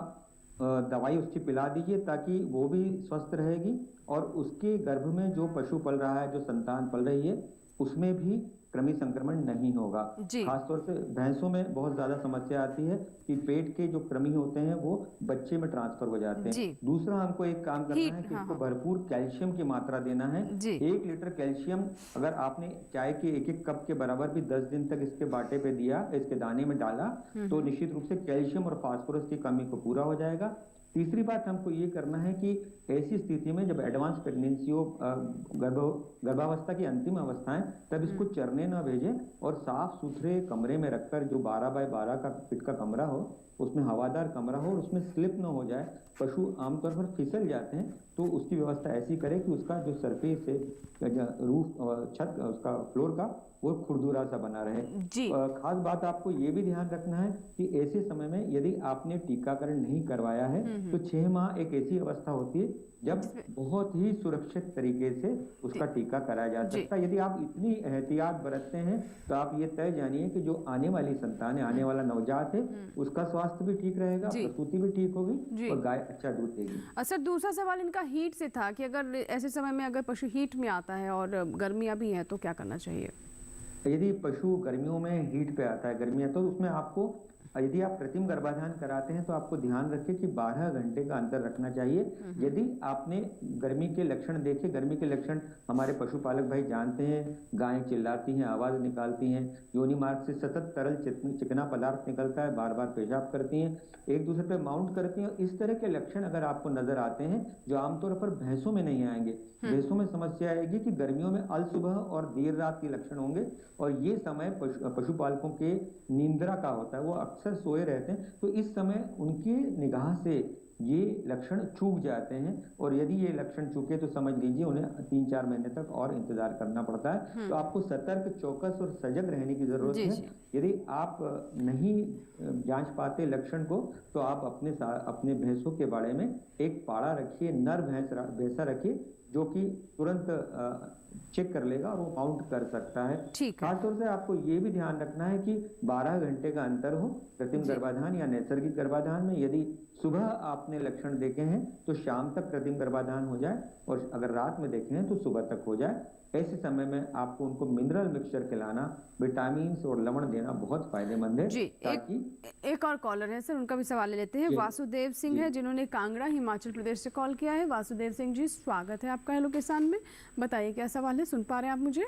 दवाई उसकी पिला दीजिए ताकि वो भी स्वस्थ रहेगी और उसके गर्भ में जो पशु पल रहा है, जो संतान पल रही है, उसमें भी कृमि संक्रमण नहीं होगा। खासतौर से भैंसों में बहुत ज्यादा समस्या आती है कि पेट के जो कृमि होते हैं वो बच्चे में ट्रांसफर हो जाते हैं। दूसरा, हमको एक काम करना है कि इसको भरपूर कैल्शियम की मात्रा देना है। 1 लीटर कैल्शियम अगर आपने चाय के 1-1 कप के बराबर भी 10 दिन तक इसके बाटे पे दिया, इसके दाने में डाला, तो निश्चित रूप से कैल्शियम और फास्फोरस की कमी को पूरा हो जाएगा। तीसरी बात हमको ये करना है कि ऐसी स्थिति में जब एडवांस प्रेगनेंसी हो, गर्भावस्था की अंतिम अवस्थाएं, तब इसको चरने न भेजें और साफ सुथरे कमरे में रखकर, जो 12 बाय 12 का फीट का कमरा हो, उसमें हवादार कमरा हो और उसमें स्लिप न हो जाए। पशु आमतौर पर फिसल जाते हैं, तो उसकी व्यवस्था ऐसी करें कि उसका जो सरफेस है, रूफ छत उसका फ्लोर का, वो खुरदुरा सा बना रहे। खास बात आपको ये भी ध्यान रखना है कि ऐसे समय में यदि आपने टीकाकरण नहीं करवाया है तो 6 माह एक ऐसी अवस्था होती है जब बहुत ही सुरक्षित तरीके से उसका टीका कराया जा सकता है। यदि आप इतनी एहतियात बरतते हैं तो आप ये तय जानिए कि जो आने वाली संतान है, आने वाला नवजात है, उसका स्वास्थ्य भी ठीक रहेगा, प्रसूति भी ठीक होगी और गाय अच्छा दूध देगी। सर, दूसरा सवाल इनका हीट से था कि अगर ऐसे समय में अगर पशु हीट में आता है और गर्मियाँ भी हैं तो क्या करना चाहिए? यदि पशु गर्मियों में हीट पे आता है, गर्मियाँ, तो उसमें आपको, यदि आप कृत्रिम गर्भाधान कराते हैं तो आपको ध्यान रखें कि 12 घंटे का अंतर रखना चाहिए। यदि आपने गर्मी के लक्षण देखे, गर्मी के लक्षण हमारे पशुपालक भाई जानते हैं, गायें चिल्लाती हैं, आवाज निकालती हैं, योनि मार्ग से सतत तरल चिकना पदार्थ निकलता है, बार बार पेशाब करती हैं, एक दूसरे पे माउंट करती हैं, इस तरह के लक्षण अगर आपको नजर आते हैं जो आमतौर पर भैंसों में नहीं आएंगे। भैंसों में समस्या आएगी कि गर्मियों में अल सुबह और देर रात के लक्षण होंगे और ये समय पशुपालकों के निंद्रा का होता है, वो अक्सर सोए रहते हैं, तो इस समय उनकी निगाह से ये लक्षण चूक जाते हैं और यदि ये लक्षण चूके तो समझ लीजिए उन्हें 3-4 महीने तक और इंतजार करना पड़ता है। तो आपको सतर्क, चौकस और सजग रहने की जरूरत है। यदि आप नहीं जांच पाते लक्षण को तो आप अपने भैंसों के बाड़े में एक पाड़ा रखिए, नर भैंसा रखिए जो कि तुरंत चेक कर लेगा और वो काउंट कर सकता है। खासतौर से आपको ये भी ध्यान रखना है कि 12 घंटे का अंतर हो कृत्रिम गर्भाधान या नैसर्गिक गर्भाधान में। यदि सुबह आपने लक्षण देखे हैं तो शाम तक कृत्रिम गर्भाधान हो जाए और अगर रात में देखे हैं तो सुबह तक हो जाए। ऐसे समय में आपको उनको मिनरल मिक्सचर खिलाना, विटामिन और लवण देना बहुत फायदेमंद है। ताकि एक और कॉलर है सर, उनका भी सवाल ले लेते हैं। वासुदेव सिंह है जिन्होंने कांगड़ा हिमाचल प्रदेश से कॉल किया है। वासुदेव सिंह जी, स्वागत है आपका हेलो किसान में। बताइए क्या सवाल है, सुन पा रहे हैं आप मुझे?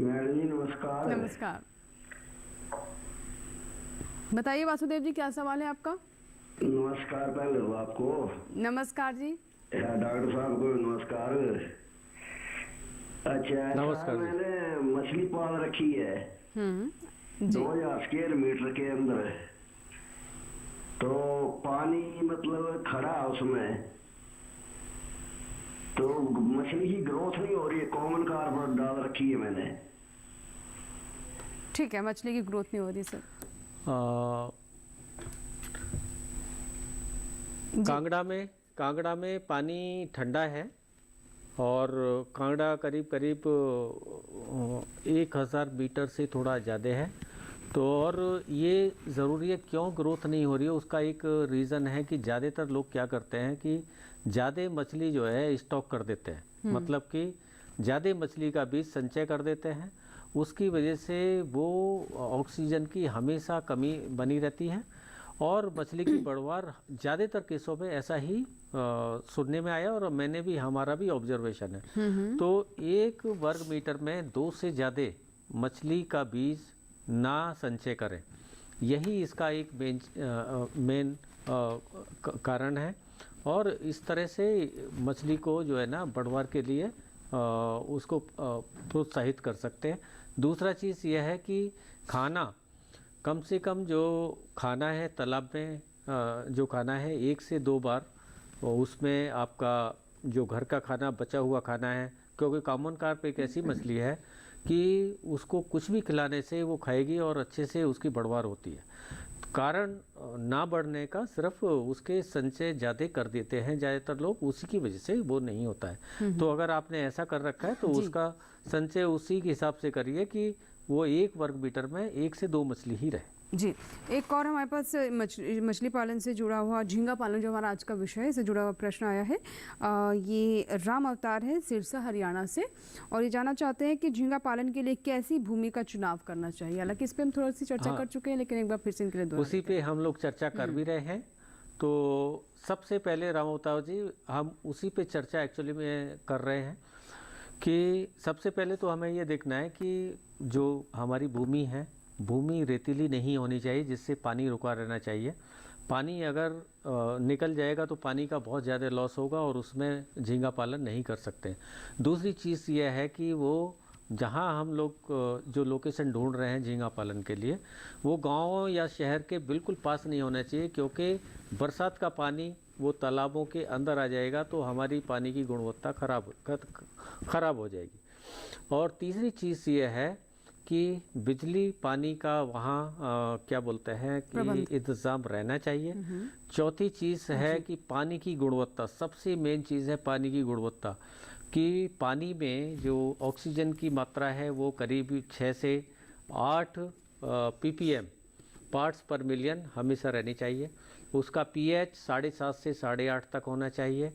नमस्कार। नमस्कार, बताइए वासुदेव जी क्या सवाल है आपका? नमस्कार पहले आपको। नमस्कार जी। डॉक्टर साहब को नमस्कार। अच्छा, नमस्कार। मैंने मछली पाल रखी है 2000 स्क्वायर मीटर के अंदर, तो पानी मतलब खड़ा उसमें तो मछली की ग्रोथ नहीं हो रही है, कॉमन कार्प डाल रखी है मैंने। ठीक है, मछली की ग्रोथ नहीं हो रही सर। कांगड़ा में पानी ठंडा है और कांगड़ा करीब करीब 1000 मीटर से थोड़ा ज़्यादा है। तो और ये ज़रूरी है, क्यों ग्रोथ नहीं हो रही है उसका एक रीज़न है कि ज़्यादातर लोग क्या करते हैं कि ज़्यादा मछली जो है स्टॉक कर देते हैं, मतलब कि ज़्यादा मछली का बीज संचय कर देते हैं। उसकी वजह से वो ऑक्सीजन की हमेशा कमी बनी रहती है और मछली की बढ़वार ज़्यादातर केसों में ऐसा ही सुनने में आया और मैंने भी, हमारा भी ऑब्जर्वेशन है। तो 1 वर्ग मीटर में 2 से ज़्यादा मछली का बीज ना संचय करें, यही इसका एक मेन कारण है। और इस तरह से मछली को जो है ना बढ़वार के लिए उसको प्रोत्साहित कर सकते हैं। दूसरा चीज़ यह है कि खाना, कम से कम जो खाना है तालाब में जो खाना है 1 से 2 बार, उसमें आपका जो घर का खाना बचा हुआ खाना है, क्योंकि कॉमन कार्प एक ऐसी मछली है कि उसको कुछ भी खिलाने से वो खाएगी और अच्छे से उसकी बढ़वार होती है। कारण ना बढ़ने का सिर्फ उसके संचय ज़्यादा कर देते हैं ज़्यादातर लोग, उसी की वजह से वो नहीं होता है। तो अगर आपने ऐसा कर रखा है तो उसका संचय उसी के हिसाब से करिए कि वो 1 वर्ग मीटर में 1 से 2 मछली ही रहे। जी, एक और हमारे पास मछली पालन से जुड़ा हुआ, झींगा पालन जो हमारा आज का विषय है, इससे जुड़ा हुआ प्रश्न आया है। ये राम अवतार है सिरसा हरियाणा से और ये जानना चाहते हैं कि झींगा पालन के लिए कैसी भूमि का चुनाव करना चाहिए। हालांकि इस पे हम थोड़ी सी चर्चा कर चुके हैं, लेकिन एक बार फिर से इनके लिए उसी पे हम लोग चर्चा कर भी रहे हैं। तो सबसे पहले राम अवतार जी, हम उसी पे चर्चा एक्चुअली में कर रहे हैं कि सबसे पहले तो हमें ये देखना है कि जो हमारी भूमि है, भूमि रेतीली नहीं होनी चाहिए, जिससे पानी रुका रहना चाहिए। पानी अगर निकल जाएगा तो पानी का बहुत ज़्यादा लॉस होगा और उसमें झींगा पालन नहीं कर सकते। दूसरी चीज़ यह है कि वो जहाँ हम लोग जो लोकेशन ढूंढ रहे हैं झींगा पालन के लिए, वो गांव या शहर के बिल्कुल पास नहीं होना चाहिए, क्योंकि बरसात का पानी वो तालाबों के अंदर आ जाएगा तो हमारी पानी की गुणवत्ता खराब हो जाएगी। और तीसरी चीज़ ये है कि बिजली पानी का वहाँ क्या बोलते हैं कि इंतज़ाम रहना चाहिए। चौथी चीज़ है कि पानी की गुणवत्ता, सबसे मेन चीज़ है पानी की गुणवत्ता, कि पानी में जो ऑक्सीजन की मात्रा है वो करीब 6 से 8 ppm पार्ट्स पर मिलियन हमेशा रहनी चाहिए। उसका pH 7.5 से 8.5 तक होना चाहिए।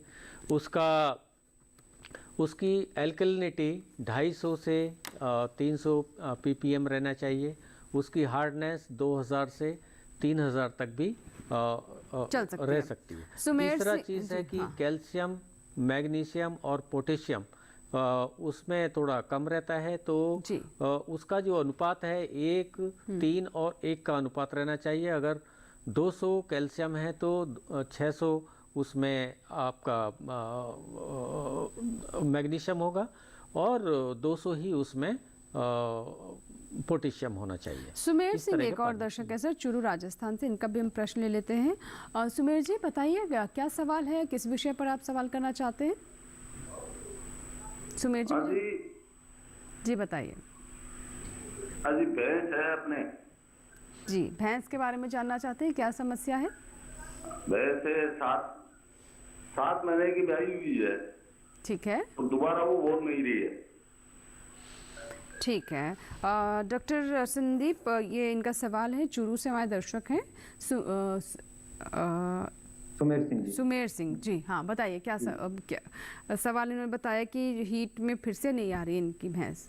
उसकी एल्कलिनिटी 250 से 300 ppm रहना चाहिए। उसकी हार्डनेस 2000 से 3000 तक भी रह सकती है। तीसरा चीज़ है कि कैल्शियम, मैग्नीशियम और पोटेशियम उसमें थोड़ा कम रहता है, तो उसका जो अनुपात है 1:3 और 1 का अनुपात रहना चाहिए। अगर 200 कैल्शियम है तो 600 उसमें आपका मैग्नीशियम होगा और 200 ही उसमें पोटेशियम होना चाहिए। सुमेर सिंह एक और दर्शक है सर, चूरू राजस्थान से, इनका भी हम प्रश्न ले लेते हैं। सुमेर जी बताइए क्या सवाल है, किस विषय पर आप सवाल करना चाहते हैं? सुमेर जी बताइए। अजी भैंस है अपने जी, भैंस के बारे में जानना चाहते हैं, क्या समस्या है? भैंस है 7 महीने की ब्याई हुई है। ठीक है। तो दोबारा वो बोल नहीं रही है। ठीक है। डॉक्टर संदीप, ये इनका सवाल है, चूरू से हमारे दर्शक हैं सुमेर सिंह जी। हाँ बताइए क्या सवाल इन्होंने बताया कि हीट में फिर से नहीं आ रही इनकी भैंस।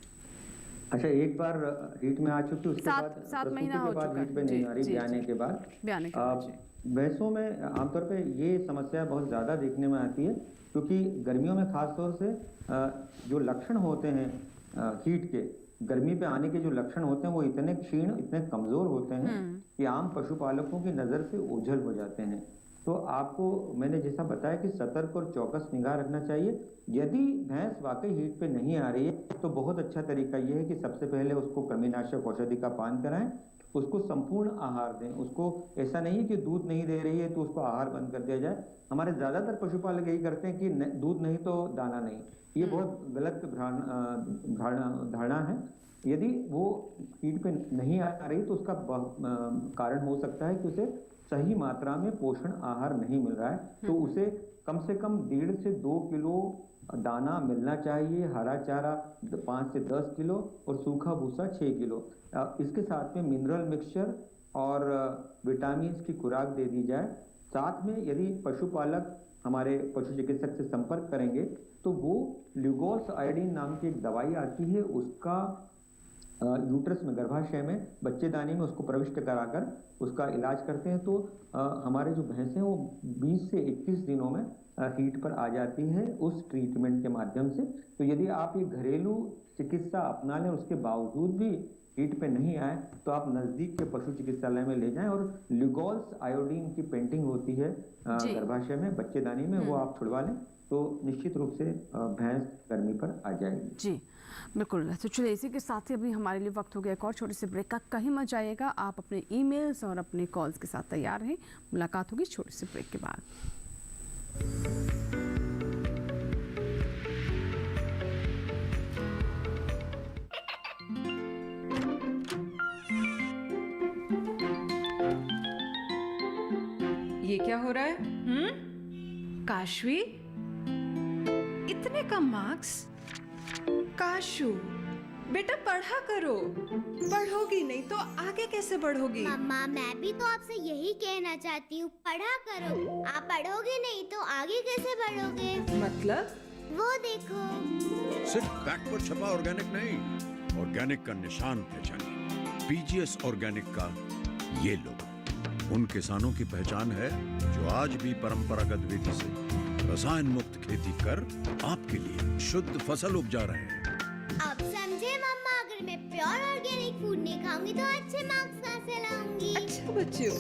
अच्छा, एक बार हीट में आ चुकी, उसके बाद 7 महीना हो चुका हीट में नहीं आ रही ब्याने के बाद। भैंसों में आमतौर पे ये समस्या बहुत ज़्यादा देखने में आती है, क्योंकि गर्मियों में खास तौर से जो लक्षण होते हैं हीट के, गर्मी पे आने के जो लक्षण होते हैं वो इतने क्षीण, इतने कमज़ोर होते हैं कि आम पशुपालकों की नज़र से ओझल हो जाते हैं। तो आपको मैंने जैसा बताया कि सतर्क और चौकस निगाह रखना चाहिए। यदि भैंस वाकई हीट पे नहीं आ रही है तो बहुत अच्छा तरीका ये है कि सबसे पहले उसको कृमिनाशक औषधि का पान कराएं उसको संपूर्ण आहार दें। उसको ऐसा नहीं है कि दूध नहीं दे रही है तो उसको आहार बंद कर दिया जाए। हमारे ज़्यादातर पशुपालक यही करते हैं कि दूध नहीं तो दाना नहीं। ये बहुत गलत धारणा है। यदि वो फीड पे नहीं आ रही तो उसका कारण हो सकता है कि उसे सही मात्रा में पोषण आहार नहीं मिल रहा है। तो उसे कम से कम 1.5 से 2 किलो दाना मिलना चाहिए, हरा चारा 5 से 10 किलो और सूखा भूसा 6 किलो। इसके साथ में मिनरल मिक्सचर और विटामिन की खुराक दे दी जाए। साथ में यदि पशुपालक हमारे पशु चिकित्सक से संपर्क करेंगे तो वो ल्यूगोस आयोडीन नाम की एक दवाई आती है, उसका यूट्रस में, गर्भाशय में, बच्चेदानी में उसको प्रविष्ट कराकर उसका इलाज करते हैं। तो हमारे जो भैंसें वो 20 से 21 दिनों में हीट पर आ जाती है उस ट्रीटमेंट के माध्यम से। तो यदि आप ये घरेलू चिकित्सा अपना लें, उसके बावजूद भी हीट पे नहीं आए, तो आप नजदीक के पशु चिकित्सालय में ले जाएं और ल्यूगोस आयोडीन की पेंटिंग होती है गर्भाशय में, बच्चेदानी में, वो आप छुड़वा लें तो निश्चित रूप से भैंस गर्मी पर आ जाएगी। जी बिल्कुल। तो चलिए इसी के साथ ही अभी हमारे लिए वक्त हो गया एक और छोटे से ब्रेक का। कहीं मत जाइएगा, आप अपने ईमेल्स और अपने कॉल्स के साथ तैयार रहें। मुलाकात होगी छोटे से ब्रेक के बाद। ये क्या हो रहा है? काशवी, इतने कम मार्क्स? काशू बेटा पढ़ा करो, पढ़ोगी नहीं तो आगे कैसे बढ़ोगी? मम्मा मैं भी तो आपसे यही कहना चाहती हूँ, पढ़ा करो। आप पढ़ोगे नहीं तो आगे कैसे बढ़ोगे? मतलब? वो देखो। सिर्फ बैक पर छपा ऑर्गेनिक नहीं, ऑर्गेनिक का निशान पहचानिए। पीजीएस ऑर्गेनिक का ये लोगो उन किसानों की पहचान है जो आज भी परंपरागत विधि से रसायन मुक्त खेती कर आपके लिए शुद्ध फसल उपजा रहे हैं। अब समझे मम्मा, अगर मैं प्योर ऑर्गेनिक फूड नहीं खाऊंगी तो अच्छे मार्क्स कहाँ से लाऊंगी? अच्छा बच्चों,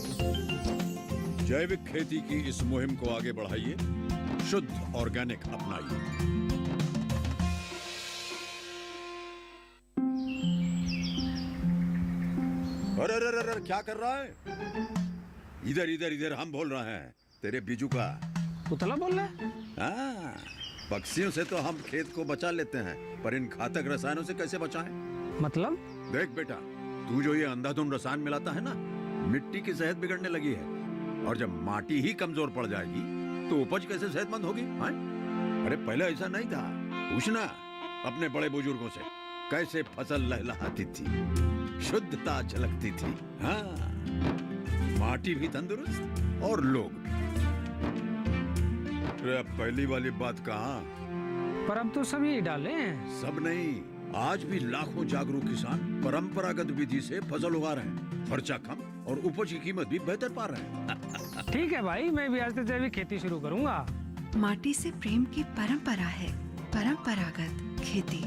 जैविक खेती की इस मुहिम को आगे बढ़ाइए, शुद्ध ऑर्गेनिक अपनाइए। अरे अरे अरे क्या कर रहा है? इधर इधर इधर, हम बोल रहे हैं तेरे बीजू का। पुतला बोल रहा है? हाँ, पक्षियों से तो हम खेत को बचा लेते हैं, पर इन घातक रसायनों से कैसे बचाएं? मतलब? देख बेटा, तू जो ये अंधाधुंध रसायन मिलाता है ना, मिट्टी की सेहत बिगड़ने लगी है। और जब माटी ही कमजोर पड़ जाएगी तो उपज कैसे सेहतमंद होगी? हाँ? अरे पहले ऐसा नहीं था। पूछना अपने बड़े बुजुर्गों से, कैसे फसल लहलहाती थी, शुद्धता झलकती थी। हाँ, माटी भी तंदुरुस्त और लोग भी। पहली वाली बात कहाँ? पर अब तो सब यही डाले हैं। सब नहीं, आज भी लाखों जागरूक किसान परंपरागत विधि से फसल उगा रहे हैं। खर्चा कम और उपज की कीमत भी बेहतर पा रहे हैं। ठीक है भाई, मैं भी आज से जैविक खेती शुरू करूंगा। माटी से प्रेम की परंपरा है परंपरागत खेती।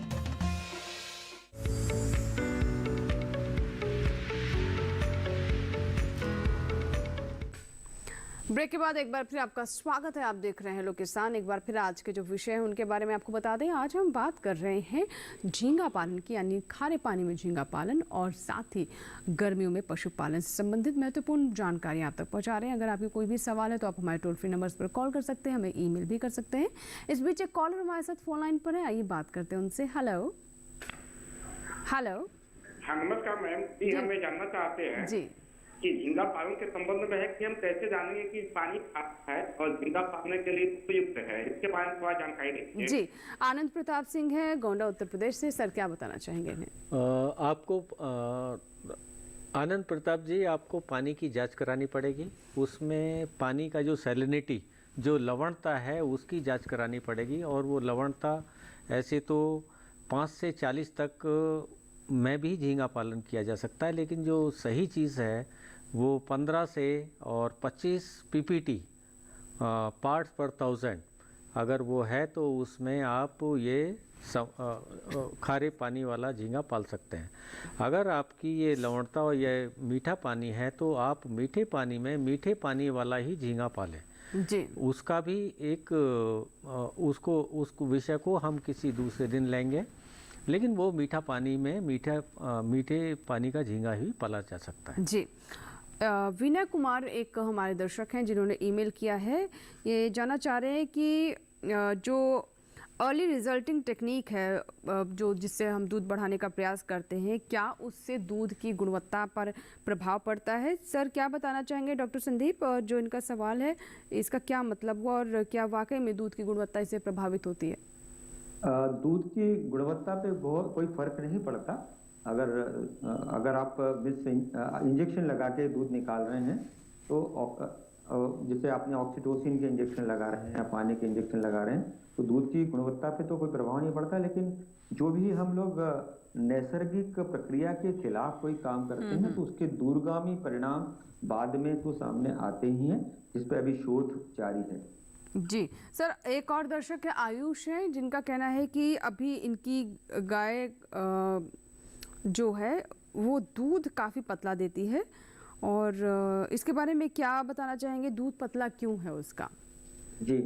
ब्रेक के बाद एक बार फिर आपका स्वागत है। आप देख रहे हैं लोग किसान। एक बार फिर आज के जो विषय है उनके बारे में आपको बता दें। आज हम बात कर रहे हैं झींगा पालन की, यानी खारे पानी में झींगा पालन, और साथ ही गर्मियों में पशुपालन से संबंधित महत्वपूर्ण जानकारी आप तक पहुंचा रहे हैं। अगर आपकी कोई भी सवाल है तो आप हमारे टोल फ्री नंबर्स पर कॉल कर सकते हैं, हमें ईमेल भी कर सकते हैं। इस बीच एक कॉलर हमारे साथ फोन लाइन पर है, आइए बात करते हैं उनसे। Hello hello. हाँ नमस्कार मैम जी, हम ये जानना चाहते हैं जी कि झींगा पालन के संबंध में है कि हम कैसे जानेंगे कि पानी खारा है और झींगा पालने के लिए उपयुक्त है, इसके बारे में थोड़ा जानकारी दीजिए। जी, आनंद प्रताप सिंह है, गोंडा उत्तर प्रदेश से। सर क्या बताना चाहेंगे इन्हें? आपको आनंद प्रताप जी, आपको पानी की जांच करानी पड़ेगी। उसमें पानी का जो सैलिनिटी, जो लवणता है, उसकी जांच करानी पड़ेगी। और वो लवणता ऐसे तो 5 से 40 तक में भी झींगा पालन किया जा सकता है, लेकिन जो सही चीज़ है वो 15 से और 25 पीपीटी पार्ट्स पर 1000 अगर वो है तो उसमें आप ये खारे पानी वाला झींगा पाल सकते हैं। अगर आपकी ये लवणता और ये मीठा पानी है तो आप मीठे पानी में मीठे पानी वाला ही झींगा पालें जी। उसका भी एक उसको विषय को हम किसी दूसरे दिन लेंगे। लेकिन वो मीठा पानी में मीठे पानी का झींगा ही पाला जा सकता है। जी, विनय कुमार एक हमारे दर्शक हैं जिन्होंने ईमेल किया है, ये जानना चाह रहे हैं कि जो अर्ली रिजल्टिंग टेक्निक है जो जिससे हम दूध बढ़ाने का प्रयास करते हैं, क्या उससे दूध की गुणवत्ता पर प्रभाव पड़ता है? सर क्या बताना चाहेंगे डॉक्टर संदीप, जो इनका सवाल है इसका क्या मतलब हुआ और क्या वाकई में दूध की गुणवत्ता इससे प्रभावित होती है? दूध की गुणवत्ता पे बहुत कोई फर्क नहीं पड़ता। अगर आप इंजेक्शन लगा के दूध निकाल रहे हैं तो जैसे आपने ऑक्सीटोसिन के इंजेक्शन लगा रहे हैं या पानी के इंजेक्शन लगा रहे हैं तो दूध की गुणवत्ता पे तो कोई प्रभाव नहीं पड़ता। लेकिन जो भी हम लोग नैसर्गिक प्रक्रिया के खिलाफ कोई काम करते हैं तो उसके दूरगामी परिणाम बाद में तो सामने आते ही हैं, जिस पे अभी शोध जारी है। जी सर, एक और दर्शक है आयुष है जिनका कहना है कि अभी इनकी गाय जो है वो दूध काफ़ी पतला देती है और इसके बारे में क्या बताना चाहेंगे, दूध पतला क्यों है उसका? जी,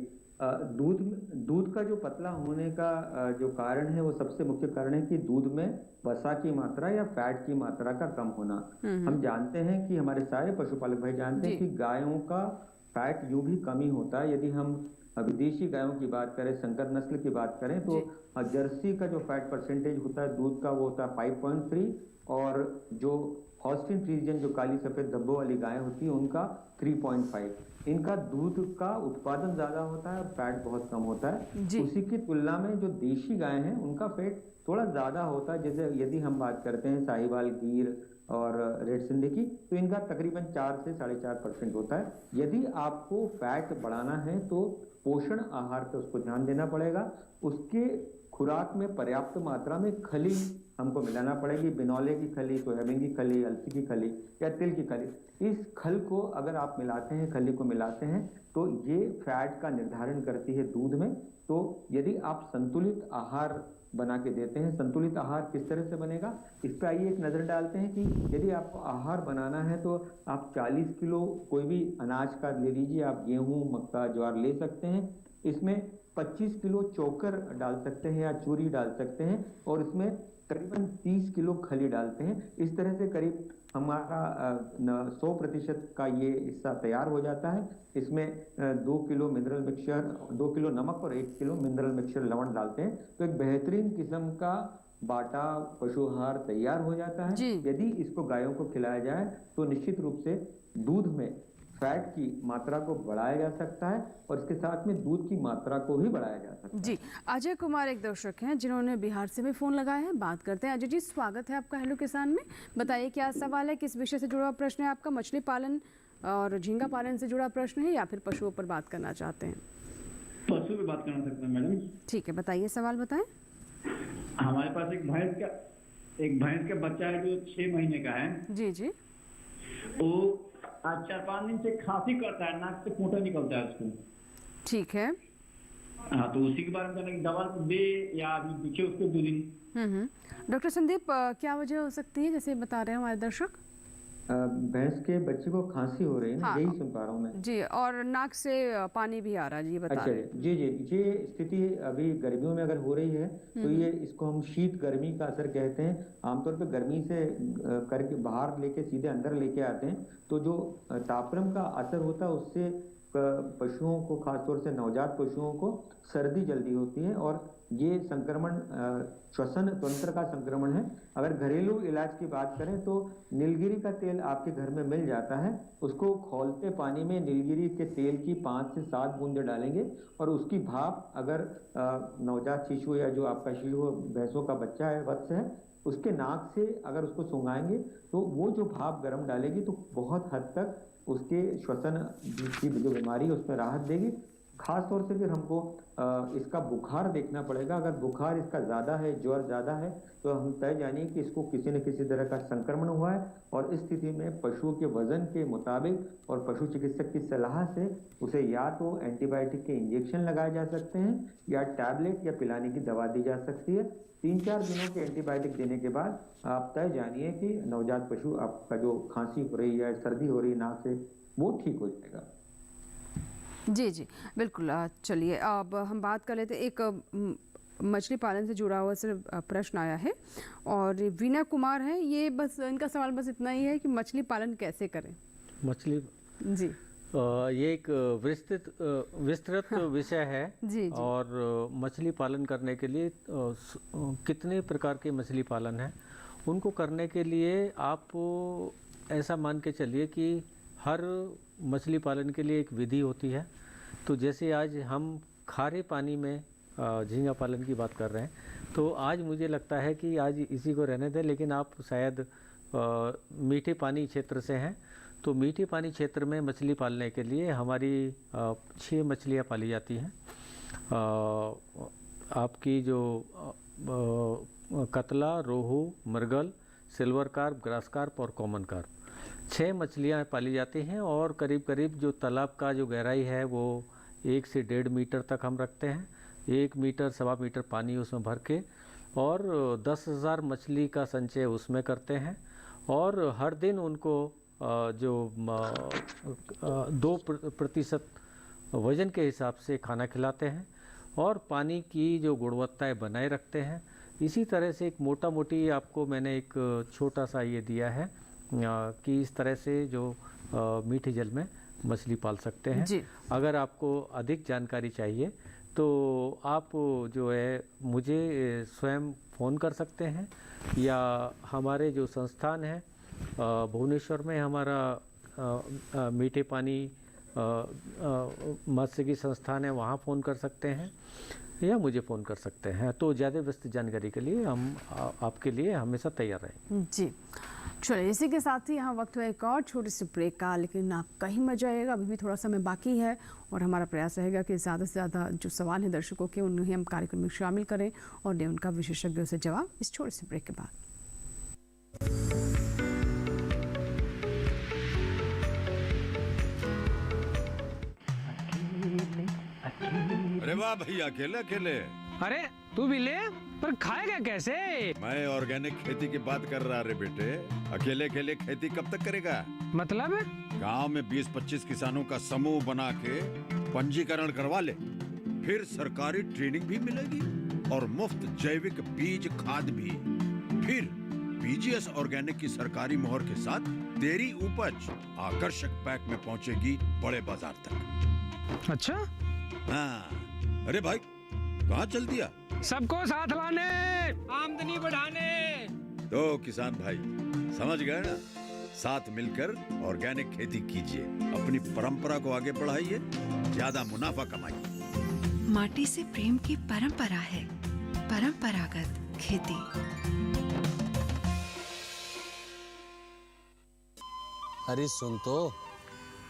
दूध का जो पतला होने का जो कारण है वो सबसे मुख्य कारण है कि दूध में वसा की मात्रा या फैट की मात्रा का कम होना। हम जानते हैं कि हमारे सारे पशुपालक भाई जानते हैं कि गायों का फैट यूं भी कम ही होता है। यदि हम विदेशी गायों की बात करें, संकर नस्ल की बात करें तो जर्सी का जो फैट परसेंटेज होता है दूध का वो होता है 5.3 और जो हॉस्टिन फ्रीजियन जो काली सफेद धब्बों वाली गाय होती है उनका 3.5। इनका दूध का उत्पादन ज्यादा होता है, फैट बहुत कम होता है। उसी की तुलना में जो देशी गाय हैं उनका फैट थोड़ा ज्यादा होता है। जैसे यदि हम बात करते हैं साहिवाल, गिर और रेड सिंधी की तो इनका तकरीबन 4 से 4.5% होता है। यदि आपको फैट बढ़ाना है तो पोषण आहार पे उसको ध्यान देना पड़ेगा। उसके खुराक में पर्याप्त मात्रा में खली हमको मिलाना पड़ेगी, बिनौले की खली, सोयाबीन की खली, अलसी की खली या तिल की खली। इस खल को अगर आप मिलाते हैं, खली को मिलाते हैं तो ये फैट का निर्धारण करती है दूध में। तो यदि आप संतुलित आहार बना के देते हैं, संतुलित आहार किस तरह से बनेगा इस पे आइए एक नजर डालते हैं कि यदि आपको आहार बनाना है तो आप 40 किलो कोई भी अनाज का ले लीजिए, आप गेहूं, मक्का, ज्वार ले सकते हैं। इसमें 25 किलो चोकर डाल सकते हैं या चूरी डाल सकते हैं और इसमें तकरीबन 30 किलो खली डालते हैं। इस तरह से करीब हमारा 100% का ये हिस्सा तैयार हो जाता है। इसमें 2 किलो मिनरल मिक्सचर, 2 किलो नमक और 1 किलो मिनरल मिक्सचर लवण डालते हैं तो एक बेहतरीन किस्म का बाटा पशुहार तैयार हो जाता है। यदि इसको गायों को खिलाया जाए तो निश्चित रूप से दूध में फैट की मात्रा को बढ़ाया जा सकता है और इसके साथ में दूध की मात्रा को भी बढ़ाया जा सकता है। जी, अजय कुमार एक दर्शक हैं जिन्होंने बिहार से भी फोन लगाया है, बात करते हैं। अजय जी, स्वागत है आपका हेलो किसान में। बताइए क्या सवाल है, किस विषय से जुड़ा हुआ प्रश्न है आपका? मछली पालन और झींगा पालन से जुड़ा प्रश्न है या फिर पशुओं पर बात करना चाहते हैं? पशु पे बात करना सकते हैं मैडम। ठीक है, बताइए सवाल बताएं। हमारे पास एक भैंस का बच्चा है जो 6 महीने का है। जी जी। वो आज 4-5 दिन से खांसी करता है, नाक से पोटा निकलता है उसको। ठीक है। हाँ, तो उसी के बारे में कहना कि दवा दे या अभी दिखे उसको 2 दिन। डॉक्टर संदीप, क्या वजह हो सकती है जैसे बता रहे हैं हमारे दर्शक? भैंस के बच्चे को खांसी हो रही है, हाँ, यही सुन पा रहा हूँ मैं। जी, और नाक से पानी भी आ रहा है जी, बता रहे हैं। जी, ये स्थिति अभी गर्मियों में अगर हो रही है तो ये इसको हम शीत गर्मी का असर कहते हैं। आमतौर पर गर्मी से करके बाहर लेके सीधे अंदर लेके आते हैं तो जो तापक्रम का असर होता है उससे पशुओं को, खासतौर से नवजात पशुओं को सर्दी जल्दी होती है और ये संक्रमण श्वसन तंत्र का संक्रमण है। अगर घरेलू इलाज की बात करें तो नीलगिरी का तेल आपके घर में मिल जाता है। उसको खौलते पानी में नीलगिरी के तेल की 5 से 7 बूंदे डालेंगे और उसकी भाप अगर नवजात शिशु या जो आपका शिशु भैंसों का बच्चा है, वत्स है, उसके नाक से अगर उसको सूंघाएंगे तो वो जो भाप गर्म डालेगी तो बहुत हद तक उसके श्वसन की जो बीमारी है उसमें राहत देगी। खास तौर से फिर हमको इसका बुखार देखना पड़ेगा। अगर बुखार इसका ज़्यादा है, ज्वर ज़्यादा है तो हम तय जानिए कि इसको किसी न किसी तरह का संक्रमण हुआ है और इस स्थिति में पशुओं के वजन के मुताबिक और पशु चिकित्सक की सलाह से उसे या तो एंटीबायोटिक के इंजेक्शन लगाए जा सकते हैं या टैबलेट या पिलाने की दवा दी जा सकती है। 3-4 दिनों के एंटीबायोटिक देने के बाद आप तय जानिए कि नवजात पशु आपका जो खांसी हो रही है, सर्दी हो रही है नाक से, वो ठीक हो जाएगा। जी जी बिल्कुल। चलिए अब हम बात कर लेते एक मछली पालन से जुड़ा हुआ सिर्फ प्रश्न आया है और वीना कुमार है, ये बस इनका सवाल बस इतना ही है कि मछली पालन कैसे करें। मछली जी ये एक विस्तृत विषय है जी। और मछली पालन करने के लिए कितने प्रकार के मछली पालन है, उनको करने के लिए आप ऐसा मान के चलिए कि हर मछली पालन के लिए एक विधि होती है। तो जैसे आज हम खारे पानी में झींगा पालन की बात कर रहे हैं, तो आज मुझे लगता है कि आज इसी को रहने दें, लेकिन आप शायद मीठे पानी क्षेत्र से हैं, तो मीठे पानी क्षेत्र में मछली पालने के लिए हमारी 6 मछलियाँ पाली जाती हैं। आपकी जो कतला, रोहू, मृगल, सिल्वर कार्प, ग्रास कार्प और कॉमन कार्प 6 मछलियाँ पाली जाती हैं और करीब करीब जो तालाब का जो गहराई है वो 1 से 1.5 मीटर तक हम रखते हैं। 1 मीटर 1.25 मीटर पानी उसमें भर के और 10,000 मछली का संचय उसमें करते हैं और हर दिन उनको जो 2% वजन के हिसाब से खाना खिलाते हैं और पानी की जो गुणवत्ताएं बनाए रखते हैं। इसी तरह से एक मोटा मोटी आपको मैंने एक छोटा सा ये दिया है कि इस तरह से जो मीठे जल में मछली पाल सकते हैं। अगर आपको अधिक जानकारी चाहिए तो आप जो है मुझे स्वयं फ़ोन कर सकते हैं या हमारे जो संस्थान है भुवनेश्वर में हमारा मीठे पानी मत्स्यिकी संस्थान है, वहाँ फ़ोन कर सकते हैं या मुझे फ़ोन कर सकते हैं। तो ज़्यादा विस्तृत जानकारी के लिए हम आपके लिए हमेशा तैयार रहें। जी चलिए, इसी के साथ ही यहाँ वक्त हुआ एक और छोटी सी ब्रेक का, लेकिन आप कहीं मजा आएगा, अभी भी थोड़ा समय बाकी है और हमारा प्रयास रहेगा कि ज़्यादा से ज़्यादा जो सवाल हैं दर्शकों के उन्हें हम कार्यक्रम में शामिल करें और दें उनका विशेषज्ञों से जवाब इस छोटे से ब्रेक के बाद। अरे वाह भैया, अकेले अकेले। अरे तू भी ले, पर खाएगा कैसे? मैं ऑर्गेनिक खेती की बात कर रहा रे बेटे। अकेले अकेले खेती कब तक करेगा? मतलब गांव में 20-25 किसानों का समूह बना के पंजीकरण करवा ले, फिर सरकारी ट्रेनिंग भी मिलेगी और मुफ्त जैविक बीज खाद भी। फिर पीजीएस ऑर्गेनिक की सरकारी मोहर के साथ तेरी उपज आकर्षक पैक में पहुंचेगी बड़े बाजार तक। अच्छा हाँ। अरे भाई कहाँ चल दिया? सबको साथ लाने, आमदनी बढ़ाने। तो किसान भाई समझ गए ना, साथ मिलकर ऑर्गेनिक खेती कीजिए, अपनी परंपरा को आगे बढ़ाइए, ज्यादा मुनाफा कमाइए। माटी से प्रेम की परंपरा है परंपरागत खेती। अरे सुन तो।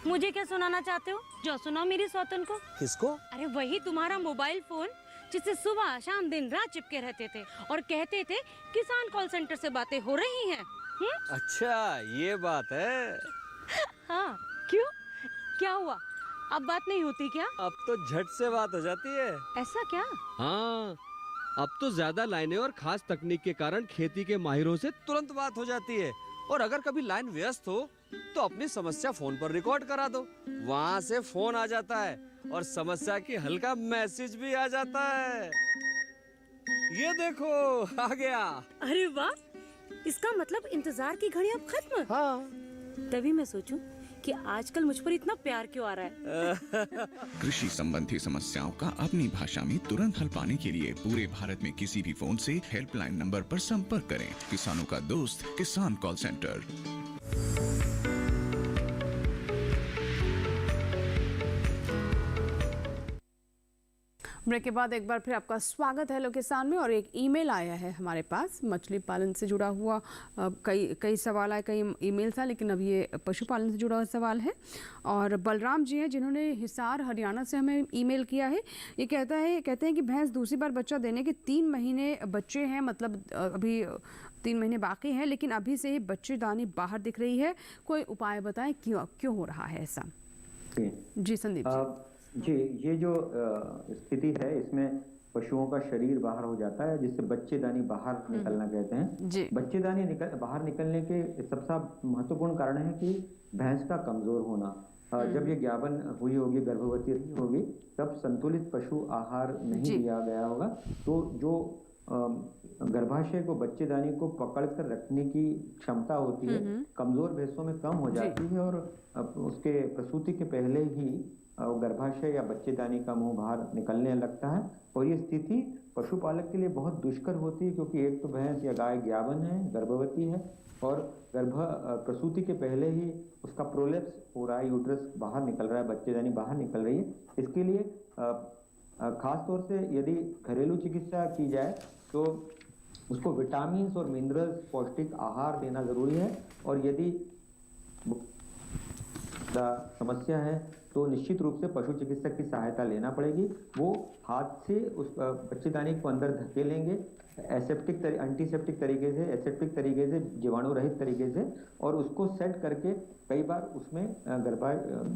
मुझे क्या सुनाना चाहते हो? जो सुनाओ मेरी सौतन को। किसको? अरे वही तुम्हारा मोबाइल फोन जिससे सुबह शाम दिन रात चिपके रहते थे और कहते थे किसान कॉल सेंटर से बातें हो रही हैं। अच्छा ये बात है। हाँ क्यों, क्या हुआ? अब बात नहीं होती क्या? अब तो झट से बात हो जाती है। ऐसा क्या? हाँ, अब तो ज्यादा लाइनें और खास तकनीक के कारण खेती के माहिरों से तुरंत बात हो जाती है। और अगर कभी लाइन व्यस्त हो तो अपनी समस्या फोन पर रिकॉर्ड करा दो, वहाँ से फोन आ जाता है और समस्या की हल का मैसेज भी आ जाता है। ये देखो आ गया। अरे वाह, इसका मतलब इंतजार की घड़ी अब खत्म। हाँ। तभी मैं सोचूं कि आजकल मुझ पर इतना प्यार क्यों आ रहा है। कृषि संबंधी समस्याओं का अपनी भाषा में तुरंत हल पाने के लिए पूरे भारत में किसी भी फोन से हेल्पलाइन नंबर पर संपर्क करें। किसानों का दोस्त किसान कॉल सेंटर। ब्रेक के बाद एक बार फिर आपका स्वागत है हेलो किसान में। और एक ईमेल आया है हमारे पास मछली पालन से जुड़ा हुआ। कई सवाल आए, कई ईमेल था, लेकिन अब ये पशुपालन से जुड़ा हुआ सवाल है। और बलराम जी हैं जिन्होंने हिसार हरियाणा से हमें ईमेल किया है। ये कहते हैं कि भैंस दूसरी बार बच्चा देने के 3 महीने बच्चे हैं, मतलब अभी 3 महीने बाकी हैं, लेकिन अभी से ही बच्चेदानी बाहर दिख रही है। कोई उपाय बताएं क्यों हो रहा है ऐसा? जी संदीप जी, ये जो स्थिति है इसमें पशुओं का शरीर बाहर हो जाता है, जिससे बच्चेदानी बाहर निकलना कहते हैं। बच्चेदानी बाहर निकलने के सबसे महत्वपूर्ण कारण है कि भैंस का कमजोर होना। जब ये ज्ञापन हुई होगी, गर्भवती रही होगी, तब संतुलित पशु आहार नहीं दिया गया होगा, तो जो गर्भाशय को, बच्चेदानी को पकड़कर रखने की क्षमता होती है कमजोर भैंसों में कम हो जाती है, और उसके प्रसूति के पहले ही गर्भाशय या बच्चेदानी का मुंह बाहर निकलने लगता है। और ये स्थिति पशुपालक के लिए बहुत दुष्कर होती है, क्योंकि एक तो भैंस या गाय ज्ञापन है, गर्भवती है, और प्रसूति के पहले ही उसका प्रोलेप्स हो रहा है, यूट्रस बाहर निकल रहा है, बच्चेदानी बाहर निकल रही है। इसके लिए खास तौर से यदि घरेलू चिकित्सा की जाए तो उसको विटामिन और मिनरल्स, पौष्टिक आहार देना जरूरी है। और यदि समस्या है तो निश्चित रूप से पशु चिकित्सक की सहायता लेना पड़ेगी। वो हाथ से उस बच्चेदानी को अंदर धकेलेंगे एंटीसेप्टिक तरीके से, एसेप्टिक तरीके से, जीवाणु रहित तरीके से, और उसको सेट करके कई बार उसमें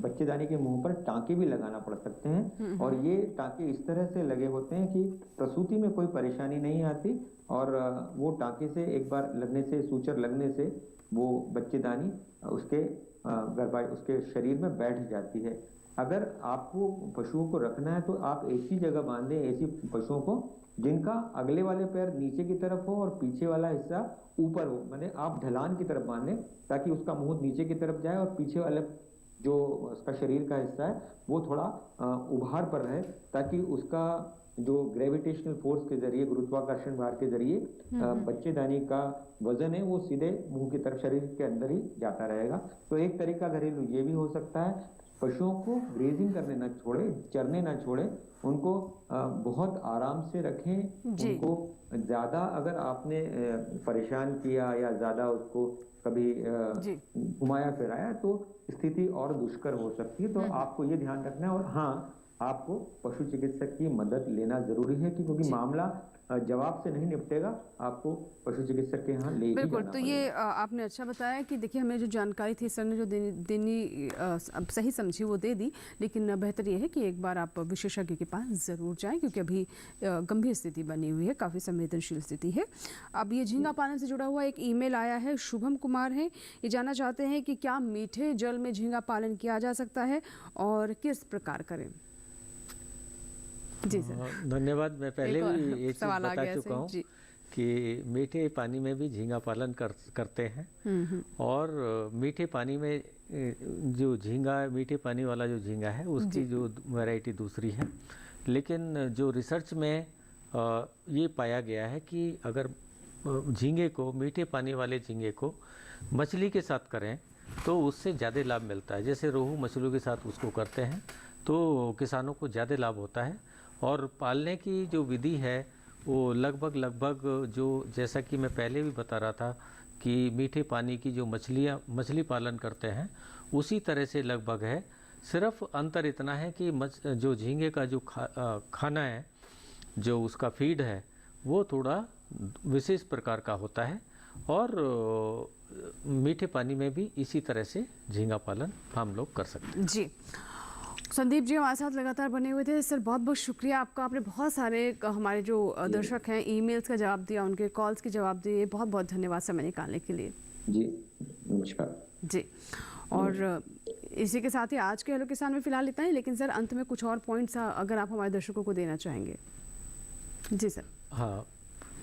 बच्चेदानी के मुंह पर टांके भी लगाना पड़ सकते हैं। और ये टांके इस तरह से लगे होते हैं कि प्रसूति में कोई परेशानी नहीं आती, और वो टांके से एक बार लगने से, सूचर लगने से वो बच्चेदानी उसके शरीर में बैठ जाती है। अगर आपको पशुओं को रखना है तो आप ऐसी जगह बांधें, ऐसी पशुओं को जिनका अगले वाले पैर नीचे की तरफ हो और पीछे वाला हिस्सा ऊपर हो, माने आप ढलान की तरफ बांधें ताकि उसका मुंह नीचे की तरफ जाए और पीछे वाले जो उसका शरीर का हिस्सा है वो थोड़ा उभार पर रहे, ताकि उसका जो ग्रेविटेशनल फोर्स के जरिए, गुरुत्वाकर्षण भार के जरिए बच्चेदानी का वजन है वो सीधे मुंह की तरफ शरीर के अंदर ही जाता रहेगा। तो एक तरीका घरेलू ये भी हो सकता है, पशुओं को ग्रेजिंग करने ना छोड़े, चरने ना छोड़े, उनको बहुत आराम से रखें। उनको ज्यादा अगर आपने परेशान किया या ज्यादा उसको कभी घुमाया फिराया तो स्थिति और दुष्कर हो सकती है। तो आपको ये ध्यान रखना है। और हाँ, आपको पशु चिकित्सक की मदद लेना जरूरी है, क्योंकि मामला जवाब से नहीं निपटेगा, आपको पशु चिकित्सक के यहाँ ले ही बिल्कुल। जाना तो ये आपने अच्छा बताया कि देखिए हमें जो जानकारी थी सर ने जो देनी अब सही समझी वो दे दी, लेकिन बेहतर ये है कि एक बार आप विशेषज्ञ के पास ज़रूर जाएं, क्योंकि अभी गंभीर स्थिति बनी हुई है, काफ़ी संवेदनशील स्थिति है। अब ये झींगा पालन से जुड़ा हुआ एक ईमेल आया है, शुभम कुमार है, ये जानना चाहते हैं कि क्या मीठे जल में झींगा पालन किया जा सकता है और किस प्रकार करें। जी सर, धन्यवाद। मैं पहले भी ये चीज़ बता चुका हूँ कि मीठे पानी में भी झींगा पालन करते हैं। और मीठे पानी में जो झींगा, मीठे पानी वाला जो झींगा है उसकी जो वैरायटी दूसरी है। लेकिन जो रिसर्च में ये पाया गया है कि अगर झींगे को, मीठे पानी वाले झींगे को मछली के साथ करें तो उससे ज़्यादा लाभ मिलता है। जैसे रोहू मछलियों के साथ उसको करते हैं तो किसानों को ज़्यादा लाभ होता है। और पालने की जो विधि है वो लगभग जो, जैसा कि मैं पहले भी बता रहा था कि मीठे पानी की जो मछली पालन करते हैं उसी तरह से लगभग है। सिर्फ अंतर इतना है कि जो झींगे का जो खाना है, जो उसका फीड है, वो थोड़ा विशेष प्रकार का होता है। और मीठे पानी में भी इसी तरह से झींगा पालन हम लोग कर सकते हैं। जी, संदीप जी हमारे साथ लगातार बने हुए थे। सर बहुत बहुत शुक्रिया आपका, आपने बहुत सारे हमारे जो दर्शक हैं ईमेल्स का जवाब दिया, उनके कॉल्स के जवाब दिए। बहुत बहुत धन्यवाद समय निकालने के लिए। जी नमस्कार। जी, और इसी के साथ ही आज के हेलो किसान में फिलहाल इतना ही, लेकिन सर अंत में कुछ और पॉइंट्स अगर आप हमारे दर्शकों को देना चाहेंगे। जी सर। हाँ,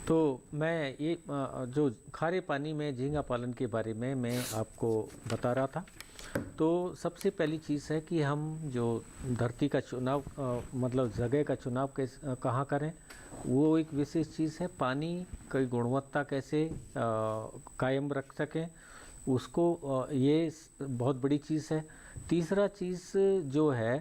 तो मैं ये जो खारे पानी में झींगा पालन के बारे में मैं आपको बता रहा था। तो सबसे पहली चीज़ है कि हम जो धरती का चुनाव, मतलब जगह का चुनाव कहाँ करें, वो एक विशेष चीज़ है। पानी की गुणवत्ता कैसे कायम रख सकें उसको, ये बहुत बड़ी चीज़ है। तीसरा चीज़ जो है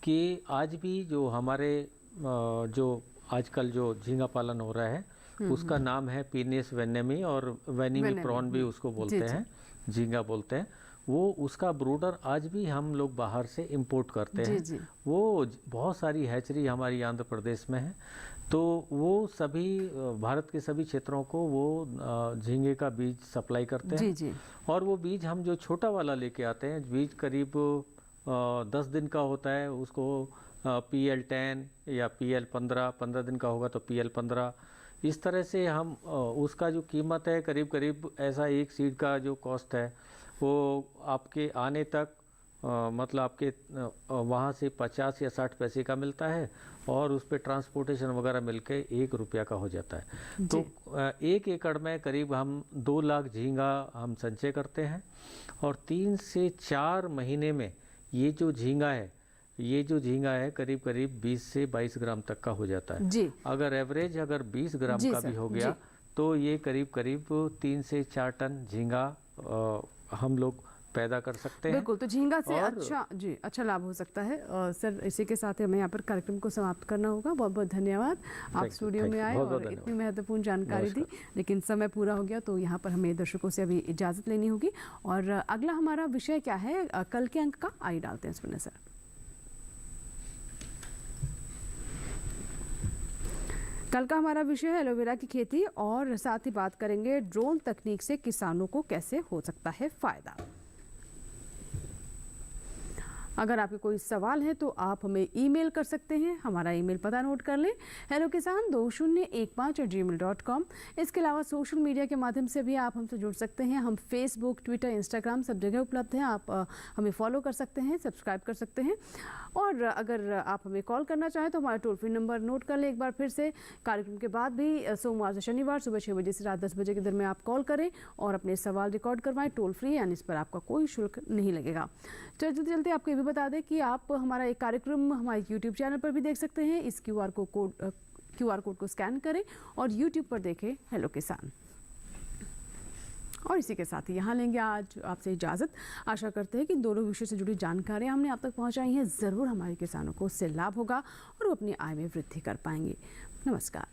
कि आज भी जो हमारे जो आजकल जो झींगा पालन हो रहा है उसका नाम है पीनेस वेनेमी, और वेनेमी प्रॉन भी उसको बोलते हैं, झींगा बोलते हैं। वो उसका ब्रूडर आज भी हम लोग बाहर से इंपोर्ट करते हैं। वो बहुत सारी हैचरी हमारी आंध्र प्रदेश में है। तो वो सभी भारत के सभी क्षेत्रों को वो झींगे का बीज सप्लाई करते हैं। और वो बीज हम जो छोटा वाला लेके आते हैं, बीज करीब 10 दिन का होता है, उसको PL10 या PL15 दिन का होगा तो PL15, इस तरह से हम उसका जो कीमत है करीब ऐसा एक सीड का जो कॉस्ट है वो आपके आने तक मतलब आपके वहाँ से 50 या 60 पैसे का मिलता है और उस पर ट्रांसपोर्टेशन वगैरह मिलके 1 रुपया का हो जाता है। तो 1 एकड़ में करीब हम 2 लाख झींगा हम संचय करते हैं और 3 से 4 महीने में ये जो झींगा है करीब करीब 20 से 22 ग्राम तक का हो जाता है जी। अगर एवरेज 20 ग्राम का भी हो गया तो ये करीब करीब 3 से 4 टन झींगा हम लोग पैदा कर सकते हैं। बिल्कुल, तो झींगा से अच्छा लाभ हो सकता है। सर, इसी के साथ हमें यहाँ पर कार्यक्रम को समाप्त करना होगा। बहुत बहुत धन्यवाद, आप स्टूडियो में आए और इतनी महत्वपूर्ण जानकारी दी, लेकिन समय पूरा हो गया तो यहाँ पर हमें दर्शकों से अभी इजाज़त लेनी होगी। और अगला हमारा विषय क्या है कल के अंक का, आइए डालते हैं इस पर नजर। कल का हमारा विषय है एलोवेरा की खेती और साथ ही बात करेंगे ड्रोन तकनीक से किसानों को कैसे हो सकता है फायदा। अगर आपके कोई सवाल है तो आप हमें ईमेल कर सकते हैं। हमारा ईमेल पता नोट कर लें, hellokisan2015@gmail.com। इसके अलावा सोशल मीडिया के माध्यम से भी आप हमसे जुड़ सकते हैं। हम फेसबुक, ट्विटर, इंस्टाग्राम सब जगह उपलब्ध हैं। आप हमें फॉलो कर सकते हैं, सब्सक्राइब कर सकते हैं। और अगर आप हमें कॉल करना चाहें तो हमारा टोल फ्री नंबर नोट कर लें एक बार फिर से। कार्यक्रम के बाद भी सोमवार से शनिवार सुबह 6 बजे से रात 10 बजे के दरमियान आप कॉल करें और अपने सवाल रिकॉर्ड करवाएं, टोल फ्री, यानी इस पर आपका कोई शुल्क नहीं लगेगा। चलते चलते आपको ये भी बता दें कि आप हमारा एक कार्यक्रम हमारे YouTube चैनल पर भी देख सकते हैं। इस QR कोड को स्कैन करें और YouTube पर देखें हेलो किसान। और इसी के साथ ही यहाँ लेंगे आज आपसे इजाज़त। आशा करते हैं कि दोनों विषय से जुड़ी जानकारियाँ हमने आप तक पहुँचाई हैं। ज़रूर हमारे किसानों को उससे लाभ होगा और वो अपनी आय में वृद्धि कर पाएंगे। नमस्कार।